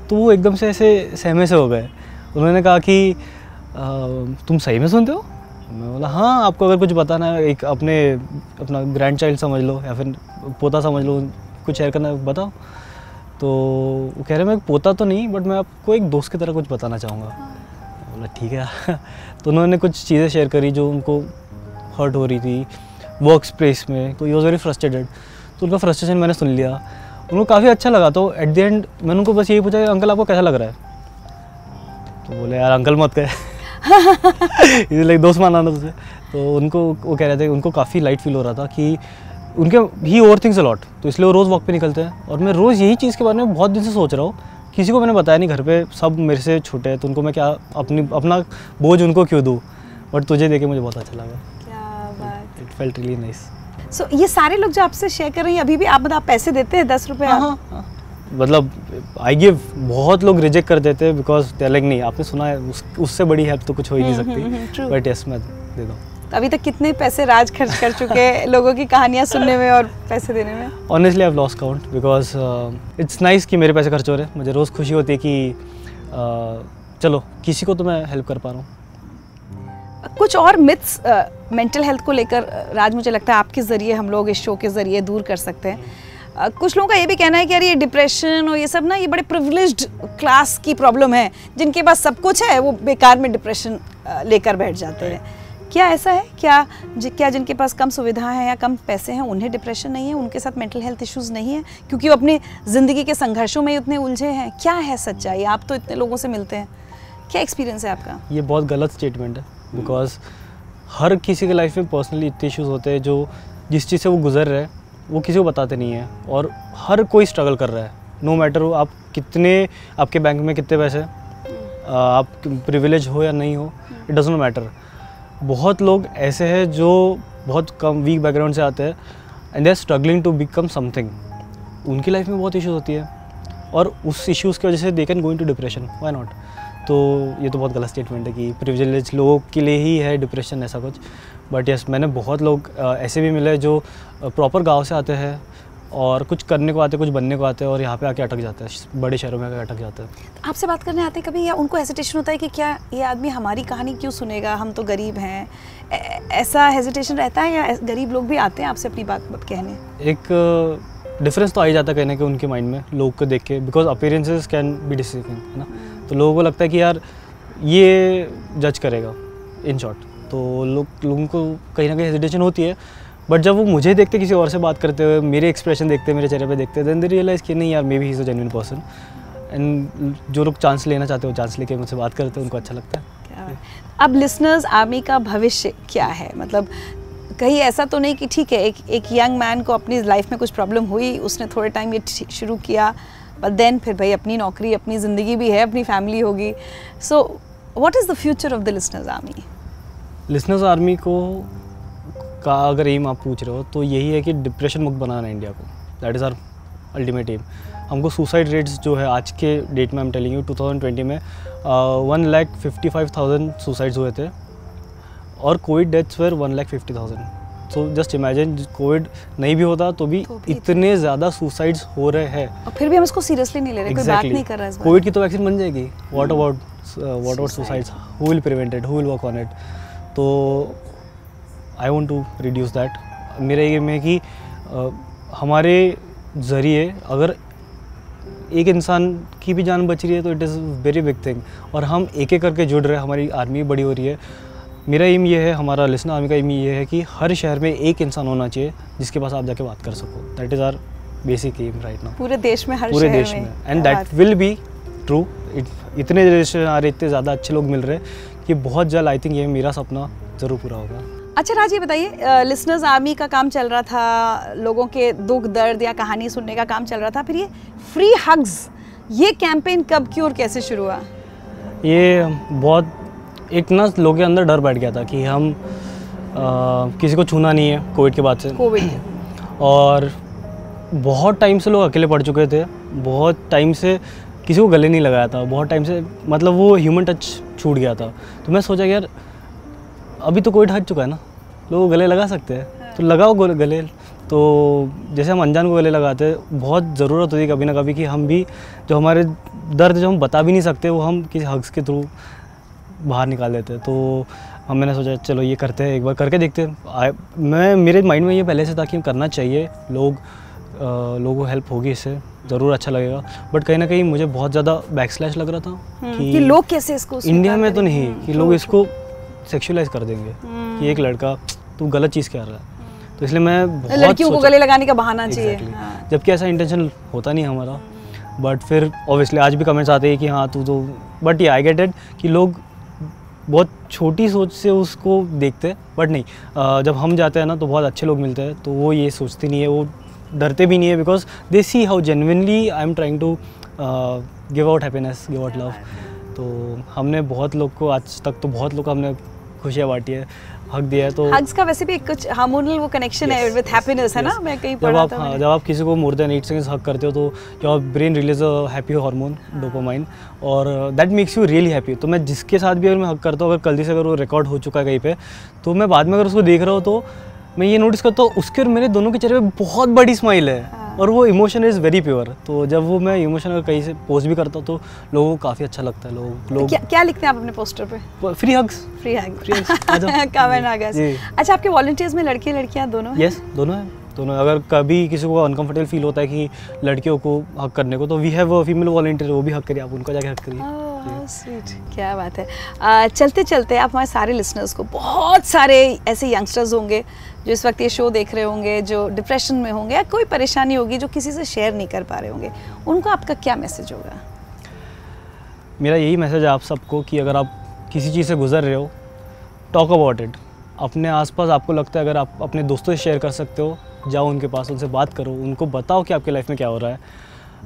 तो वो एकदम से ऐसे सहमे से हो गए। उन्होंने कहा कि तुम सही में सुनते हो? मैं बोला हाँ, आपको अगर कुछ बताना है, एक अपना ग्रैंड चाइल्ड समझ लो या फिर पोता समझ लो, कुछ शेयर करना है बताओ। तो वो कह रहे मैं पोता तो नहीं, बट मैं आपको एक दोस्त की तरह कुछ बताना चाहूँगा। बोला ठीक है। तो उन्होंने कुछ चीज़ें शेयर करी जो उनको हर्ट हो रही थी वर्क स्पेस में, तो ही वॉज वेरी फ्रस्ट्रेटेड। तो उनका फ्रस्ट्रेशन मैंने सुन लिया, उनको काफ़ी अच्छा लगा। तो एट द एंड मैंने उनको बस यही पूछा, अंकल आपको कैसा लग रहा है? तो बोले यार अंकल मत कहे, इसे लाइक दोस्त माना तुझे। तो उनको वो कह रहे थे उनको काफ़ी लाइट फील हो रहा था कि उनके ही ओवरथिंक्स अ लॉट, तो इसलिए वो रोज़ वॉक पे निकलते हैं। और मैं रोज़ यही चीज़ के बारे में बहुत दिन से सोच रहा हूँ, किसी को मैंने बताया नहीं, घर पे सब मेरे से छोटे हैं, तो उनको मैं क्या अपना बोझ उनको क्यों दूँ, बट तुझे देख के मुझे बहुत अच्छा लगा। क्या बात, इट फेल्ट रियली नाइस। सो ये सारे लोग जो आपसे शेयर कर रहे हैं अभी भी आप पैसे देते हैं 10 रुपये? हाँ, मतलब आई गिव। बहुत लोग रिजेक्ट कर देते हैं बिकॉज दे लाइक नहीं, आपने सुना है उससे बड़ी हेल्प तो कुछ हो ही नहीं सकती, बट यस मैं दे दूँ। अभी तक कितने पैसे राज खर्च कर चुके लोगों की कहानियाँ सुनने में और पैसे देने में? Honestly I have lost count because it's nice कि मेरे पैसे खर्च हो रहे हैं। मुझे रोज़ खुशी होती है कि चलो किसी को तो मैं हेल्प कर पा रहा हूँ। कुछ और मिथ्स मेंटल हेल्थ को लेकर राज, मुझे लगता है आपके ज़रिए हम लोग इस शो के ज़रिए दूर कर सकते हैं। कुछ लोगों का ये भी कहना है कि यार ये डिप्रेशन और ये सब ना, ये बड़े प्रिविलेज्ड क्लास की प्रॉब्लम है, जिनके पास सब कुछ है वो बेकार में डिप्रेशन लेकर बैठ जाते हैं। क्या ऐसा है? क्या जिनके पास कम सुविधाएं हैं या कम पैसे हैं उन्हें डिप्रेशन नहीं है, उनके साथ मेंटल हेल्थ इश्यूज़ नहीं है क्योंकि वो अपनी ज़िंदगी के संघर्षों में उतने उलझे हैं? क्या है सच्चाई? आप तो इतने लोगों से मिलते हैं, क्या एक्सपीरियंस है आपका? ये बहुत गलत स्टेटमेंट है बिकॉज हर किसी के लाइफ में पर्सनली इतने इश्यूज़ होते हैं जो जिस चीज़ से वो गुजर रहे हैं वो किसी को बताते नहीं है, और हर कोई स्ट्रगल कर रहा है। नो मैटर आप कितने, आपके बैंक में कितने पैसे, आप प्रिविलेज हो या नहीं हो, इट डजंट मैटर। बहुत लोग ऐसे हैं जो बहुत कम वीक बैकग्राउंड से आते हैं and they are struggling to become something. उनकी लाइफ में बहुत इश्यूज होती है और उस इश्यूज़ की वजह से they can go into depression, why not. तो ये तो बहुत गलत स्टेटमेंट है कि प्रिविलेज लोगों के लिए ही है डिप्रेशन ऐसा कुछ, बट यस मैंने बहुत लोग ऐसे भी मिले जो प्रॉपर गांव से आते हैं और कुछ करने को आते, कुछ बनने को आते हैं और यहाँ पे आके अटक जाते हैं, बड़े शहरों में आके अटक जाते हैं। आपसे बात करने आते कभी या उनको हेजिटेशन होता है कि क्या ये आदमी हमारी कहानी क्यों सुनेगा, हम तो गरीब हैं, ऐसा हेजिटेशन रहता है या गरीब लोग भी आते हैं आपसे अपनी बात कहने? एक डिफरेंस तो आ ही जाता है कहने के उनके माइंड में लोग को देख के, because appearances can be deceiving, है ना। तो लोगों को लगता है कि यार ये जज करेगा इन शॉर्ट, तो लोगों को कहीं ना कहीं हेजिटेशन होती है। बट जब वो मुझे देखते किसी और से बात करते हुए, मेरे एक्सप्रेशन देखते, मेरे चेहरे पे देखते, देन दे रियलाइज़ कि नहीं यार may be he is a genuine person. And जो लोग चांस लेना चाहते हो चांस लेके मुझसे बात करते हैं, उनको अच्छा लगता है। अब लिसनर्स, आर्मी का भविष्य क्या है? मतलब कहीं ऐसा तो नहीं कि ठीक है एक यंग मैन को अपनी लाइफ में कुछ प्रॉब्लम हुई, उसने थोड़े टाइम ये शुरू किया, बट देन फिर भाई अपनी नौकरी, अपनी ज़िंदगी भी है, अपनी फैमिली होगी। So what is the future of the listeners army? Listeners army को का अगर एम आप पूछ रहे हो तो यही है कि डिप्रेशन मुक्त बनाना है इंडिया को। That is our ultimate aim. हमको सुसाइड रेट्स जो है आज के डेट में, आई एम टेलिंग यू, 2020 में 1,55,000 सुसाइड्स हुए थे और कोविड डेथ्स वर 1,50,000। सो जस्ट इमेजिन, कोविड नहीं भी होता तो भी इतने ज़्यादा सुसाइड्स हो रहे हैं और फिर भी हम इसको सीरियसली नहीं ले रहे, कोई बात नहीं कर रहा है इस बारे में। कोविड की तो वैक्सीन बन जाएगी, what about suicides, who will prevent it, who will work on it. तो I want to reduce that. मेरा ये है कि हमारे ज़रिए अगर एक इंसान की भी जान बच रही है तो it is very big thing, और हम एक एक करके जुड़ रहे हैं, हमारी आर्मी बड़ी हो रही है। मेरा एम ये है, हमारा लिसनर आर्मी का एम ये है कि हर शहर में एक इंसान होना चाहिए जिसके पास आप जाके बात कर सको। That is our basic aim right now. पूरे देश में, हर पूरे शहर देश में, and that will be true. इतने रिलेशन आ रहे, इतने ज़्यादा अच्छे लोग मिल रहे हैं कि बहुत जल्द आई थिंक ये मेरा सपना ज़रूर पूरा होगा। अच्छा राज, ये बताइए, लिसनर्स आर्मी का काम चल रहा था, लोगों के दुख दर्द या कहानी सुनने का काम चल रहा था, फिर ये फ्री हग्स, ये कैंपेन कब, क्यों और कैसे शुरू हुआ? ये बहुत एक ना लोगों के अंदर डर बैठ गया था कि हम किसी को छूना नहीं है कोविड के बाद से। और बहुत टाइम से लोग अकेले पड़ चुके थे, बहुत टाइम से किसी को गले नहीं लगाया था, बहुत टाइम से मतलब वो ह्यूमन टच छूट गया था। तो मैं सोचा कि यार अभी तो कोविड हट चुका है ना, लोग गले लगा सकते हैं, तो लगाओ गले। तो जैसे हम अनजान को गले लगाते हैं, बहुत ज़रूरत होती है कभी ना कभी कि हम भी जो हमारे दर्द जो हम बता भी नहीं सकते वो हम किसी हग्स के थ्रू बाहर निकाल देते हैं। तो मैंने सोचा चलो ये करते हैं, एक बार करके देखते हैं। मेरे माइंड में ये पहले से था कि करना चाहिए, लोगों को हेल्प होगी, इससे ज़रूर अच्छा लगेगा। बट कहीं ना कहीं मुझे बहुत ज़्यादा बैकस्लैश लग रहा था कि लोग कैसे इसको इंडिया में तो नहीं कि लोग इसको सेक्सुअलाइज कर देंगे कि एक लड़का तू गलत चीज़ कर रहा है, तो इसलिए मैं बहुत लड़कियों को गले लगाने का बहाना चाहिए। जबकि ऐसा इंटेंशन होता नहीं हमारा। बट फिर ऑब्वियसली आज भी कमेंट्स आते हैं कि हाँ तू तो, बट ये आई गेट इट कि लोग बहुत छोटी सोच से उसको देखते हैं। बट नहीं, जब हम जाते हैं ना तो बहुत अच्छे लोग मिलते हैं, तो वो ये सोचते नहीं है, वो डरते भी नहीं है, because they see how genuinely I am trying to give out happiness, give out love. तो हमने बहुत लोग को आज तक तो बहुत लोग को हमने खुशियाँ बांटी है, हक दिया है। तो हग्स का वैसे भी कुछ हार्मोनल वो कनेक्शन है विद हैप्पीनेस, है ना? मैं कहीं पढ़ा था। जब आप किसी को मोर देन 8 सेकंड्स हक करते हो तो your brain release a happy hormone dopamine, और that makes you really happy. तो मैं जिसके साथ भी अगर मैं हक करता हूँ, अगर गलती से अगर वो रिकॉर्ड हो चुका है कहीं पे, तो मैं बाद में अगर उसको देख रहा हूँ तो मैं ये नोटिस करता हूँ उसके और मेरे दोनों के चेहरे पे बहुत बड़ी स्माइल है, और वो इमोशन इज़ वेरी प्योर। तो जब वो मैं इमोशन अगर कहीं से पोस्ट भी करता हूँ तो लोगों को काफ़ी अच्छा लगता है। लोग क्या लिखते हैं आप अपने पोस्टर पे? Free hugs, free hugs comment आ गया। अच्छा, आपके वॉलंटियर्स में लड़के लड़कियाँ दोनों हैं? यस, दोनों हैं, दोनों। अगर कभी किसी को अनकंफर्टेबल फील होता है कि लड़कियों को हक करने को, तो we have a female volunteer, वो भी हक करिए, आप उनको जाके हक करिए। स्वीट, क्या बात है। चलते चलते आप हमारे सारे लिसनर्स को, बहुत सारे ऐसे यंगस्टर्स होंगे जो इस वक्त ये शो देख रहे होंगे, जो डिप्रेशन में होंगे या कोई परेशानी होगी जो किसी से शेयर नहीं कर पा रहे होंगे, उनको आपका क्या मैसेज होगा? मेरा यही मैसेज है आप सबको कि अगर आप किसी चीज़ से गुजर रहे हो, टॉक अबाउट इट। अपने आसपास आपको लगता है अगर आप अपने दोस्तों से शेयर कर सकते हो, जाओ उनके पास, उनसे बात करो, उनको बताओ कि आपके लाइफ में क्या हो रहा है।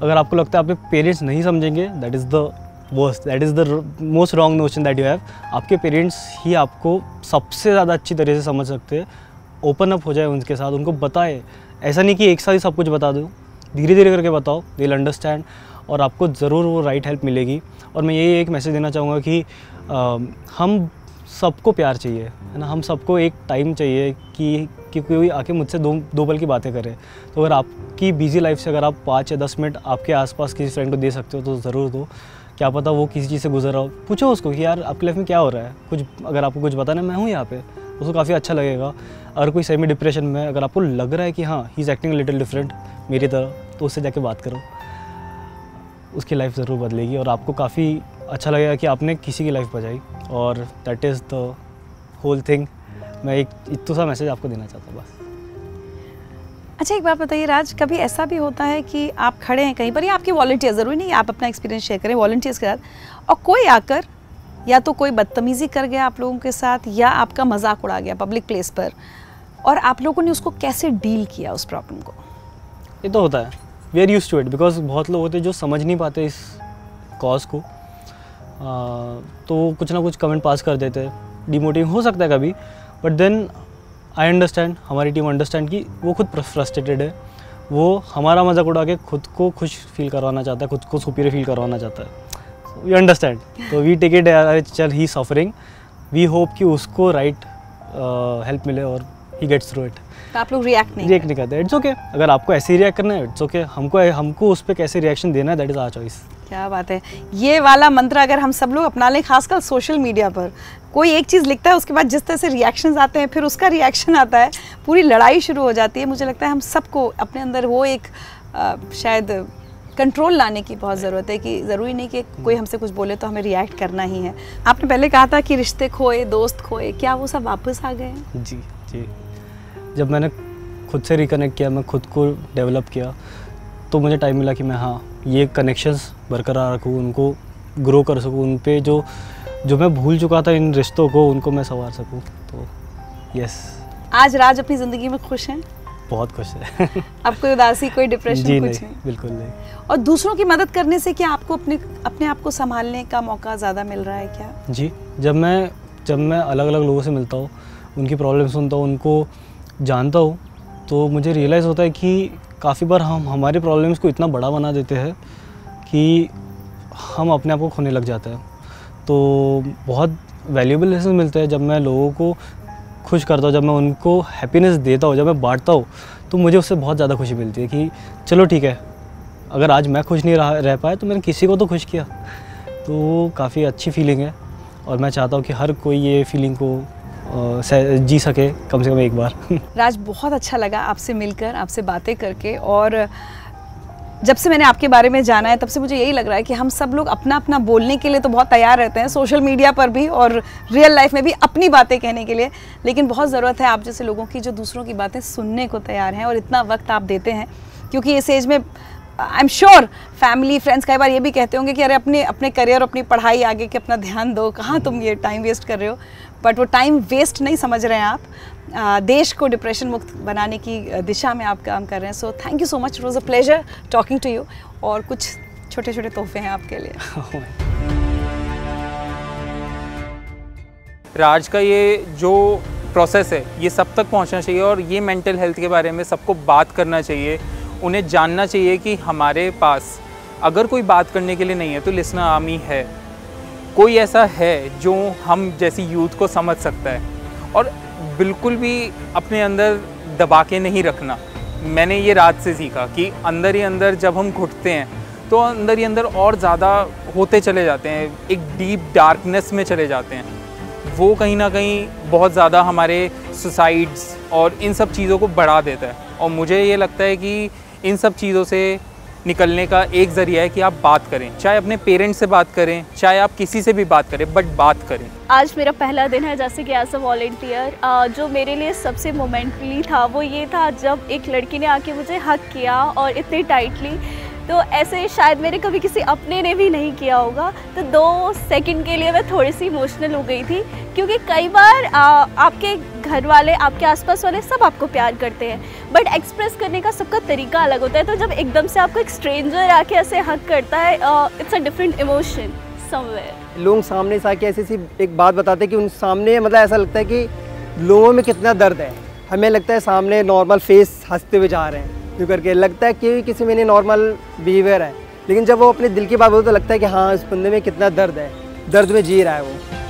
अगर आपको लगता है आपके पेरेंट्स नहीं समझेंगे, that is the worst, that is the most wrong notion that you have. आपके पेरेंट्स ही आपको सबसे ज़्यादा अच्छी तरह से समझ सकते हैं। ओपन अप हो जाए उनके साथ, उनको बताए। ऐसा नहीं कि एक साथ ही सब कुछ बता दो, धीरे धीरे करके बताओ, दे विल अंडरस्टैंड, और आपको ज़रूर वो राइट हेल्प मिलेगी। और मैं यही एक मैसेज देना चाहूँगा कि हम सबको प्यार चाहिए, है ना, हम सबको एक टाइम चाहिए कि कोई आके मुझसे दो पल की बातें करे। तो अगर आपकी बिजी लाइफ से अगर आप 5 या 10 मिनट आपके आसपास किसी फ्रेंड को दे सकते हो तो ज़रूर दो। क्या पता वो किसी चीज़ से गुजर रहा हो, पूछो उसको कि यार आपकी लाइफ में क्या हो रहा है, कुछ अगर आपको कुछ बताना, मैं हूँ यहाँ पे, उसको काफ़ी अच्छा लगेगा। अगर कोई सेमी डिप्रेशन में, अगर आपको लग रहा है कि हाँ he is acting little different मेरी तरह, तो उससे जाके बात करो, उसकी लाइफ ज़रूर बदलेगी और आपको काफ़ी अच्छा लगेगा कि आपने किसी की लाइफ बचाई। और that is the whole thing. मैं एक इतना सा मैसेज आपको देना चाहता हूँ बस। अच्छा, एक बात बताइए राज, कभी ऐसा भी होता है कि आप खड़े हैं कहीं पर, या आपके वॉलंटियर, ज़रूरी नहीं आप अपना एक्सपीरियंस शेयर करें वॉलंटियर्स के साथ, और कोई आकर या तो कोई बदतमीज़ी कर गया आप लोगों के साथ, या आपका मजाक उड़ा गया पब्लिक प्लेस पर, और आप लोगों ने उसको कैसे डील किया उस प्रॉब्लम को? ये तो होता है, we are used to it, because बहुत लोग होते हैं जो समझ नहीं पाते इस कॉज को, तो कुछ ना कुछ कमेंट पास कर देते हैं, डिमोटिवेटिंग हो सकता है कभी, बट देन आई अंडरस्टैंड, हमारी टीम अंडरस्टैंड कि वो खुद फ्रस्ट्रेटेड है, वो हमारा मजाक उड़ा के खुद को खुश फील करवाना चाहता है, खुद को सुपीरियर फील करवाना चाहता है। वी अंडरस्टैंड, तो वी टेक इट, अरे चल ही सफरिंग, वी होप कि उसको राइट हेल्प मिले और ही गेट्स थ्रू इट। तो आप लोग रिएक्ट नहीं करते, इट्स ओके। अगर आपको ऐसे ही रिएक्ट करना है इट्स ओके, हमको उस पर कैसे रिएक्शन देना है दैट इज़ आवर चॉइस। क्या बात है, ये वाला मंत्र अगर हम सब लोग अपना लें, खासकर सोशल मीडिया पर कोई एक चीज़ लिखता है उसके बाद जिस तरह से रिएक्शंस आते हैं, फिर उसका रिएक्शन आता है, पूरी लड़ाई शुरू हो जाती है। मुझे लगता है हम सबको अपने अंदर वो एक शायद कंट्रोल लाने की बहुत ज़रूरत है कि ज़रूरी नहीं कि कोई हमसे कुछ बोले तो हमें रिएक्ट करना ही है। आपने पहले कहा था कि रिश्ते खोए, दोस्त खोए, क्या वो सब वापस आ गए हैं? जी जी, जब मैंने खुद से रिकनेक्ट किया, मैं खुद को डेवलप किया, तो मुझे टाइम मिला कि मैं हाँ ये कनेक्शंस बरकरार रखूँ, उनको ग्रो कर सकूँ, उन पे जो मैं भूल चुका था इन रिश्तों को, उनको मैं संवार सकूँ। तो यस। आज राज अपनी ज़िंदगी में खुश हैं? बहुत खुश है। अब कोई उदासी, कोई डिप्रेशन कुछ नहीं? बिल्कुल नहीं। और दूसरों की मदद करने से क्या आपको अपने आप को संभालने का मौका ज़्यादा मिल रहा है क्या? जी, जब मैं अलग अलग लोगों से मिलता हूँ, उनकी प्रॉब्लम सुनता हूँ, उनको जानता हूँ, तो मुझे रियलाइज़ होता है कि काफ़ी बार हम हमारे प्रॉब्लम्स को इतना बड़ा बना देते हैं कि हम अपने आप को खोने लग जाते हैं। तो बहुत वैल्यूएबल लेसन मिलते हैं जब मैं लोगों को खुश करता हूँ, जब मैं उनको हैप्पीनेस देता हूँ, जब मैं बांटता हूँ, तो मुझे उससे बहुत ज़्यादा खुशी मिलती है कि चलो ठीक है, अगर आज मैं खुश नहीं रह पाया तो मैंने किसी को तो खुश किया। तो काफ़ी अच्छी फीलिंग है और मैं चाहता हूँ कि हर कोई ये फीलिंग को जी सके कम से कम एक बार। राज, बहुत अच्छा लगा आपसे मिलकर, आपसे बातें करके, और जब से मैंने आपके बारे में जाना है तब से मुझे यही लग रहा है कि हम सब लोग अपना अपना बोलने के लिए तो बहुत तैयार रहते हैं, सोशल मीडिया पर भी और रियल लाइफ में भी अपनी बातें कहने के लिए, लेकिन बहुत ज़रूरत है आप जैसे लोगों की जो दूसरों की बातें सुनने को तैयार हैं और इतना वक्त आप देते हैं, क्योंकि इस एज में I am sure family friends कई बार ये भी कहते होंगे कि अरे अपने करियर, अपनी पढ़ाई आगे के अपना ध्यान दो, कहाँ तुम ये टाइम वेस्ट कर रहे हो। बट वो टाइम वेस्ट नहीं समझ रहे हैं आप, देश को डिप्रेशन मुक्त बनाने की दिशा में आप काम कर रहे हैं। So thank you so much, it was a pleasure talking to you. और कुछ छोटे छोटे तोहफे हैं आपके लिए। राज का ये जो प्रोसेस है ये सब तक पहुंचना चाहिए और ये मेंटल हेल्थ के बारे में सबको बात करना चाहिए, उन्हें जानना चाहिए कि हमारे पास अगर कोई बात करने के लिए नहीं है तो लिसनर आर्मी है, कोई ऐसा है जो हम जैसी यूथ को समझ सकता है, और बिल्कुल भी अपने अंदर दबा के नहीं रखना। मैंने ये रात से सीखा कि अंदर ही अंदर जब हम घुटते हैं तो अंदर ही अंदर और ज़्यादा होते चले जाते हैं, एक डीप डार्कनेस में चले जाते हैं। वो कहीं ना कहीं बहुत ज़्यादा हमारे सुसाइड्स और इन सब चीज़ों को बढ़ा देता है, और मुझे ये लगता है कि इन सब चीज़ों से निकलने का एक ज़रिया है कि आप बात करें, चाहे अपने पेरेंट्स से बात करें, चाहे आप किसी से भी बात करें, बट बात करें। आज मेरा पहला दिन है जैसे कि एज अ वॉलंटियर। जो मेरे लिए सबसे मोमेंटली था वो ये था जब एक लड़की ने आके मुझे हक किया और इतनी टाइटली, तो ऐसे शायद मेरे कभी किसी अपने ने भी नहीं किया होगा। तो 2 सेकंड के लिए मैं थोड़ी सी इमोशनल हो गई थी, क्योंकि कई बार आपके घर वाले, आपके आसपास वाले सब आपको प्यार करते हैं, बट एक्सप्रेस करने का सबका तरीका अलग होता है। तो जब एकदम से आपको एक स्ट्रेंजर आके ऐसे हक करता है, it's a different emotion somewhere. लोग सामने से आके ऐसी एक बात बताते हैं कि उन सामने मतलब ऐसा लगता है कि लोगों में कितना दर्द है। हमें लगता है सामने नॉर्मल फेस हंसते हुए जा रहे हैं, क्यों करके लगता है कि किसी में नॉर्मल बिहेवियर है, लेकिन जब वो अपने दिल की बात बोलते तो लगता है कि हाँ इस बंदे में कितना दर्द है, दर्द में जी रहा है वो।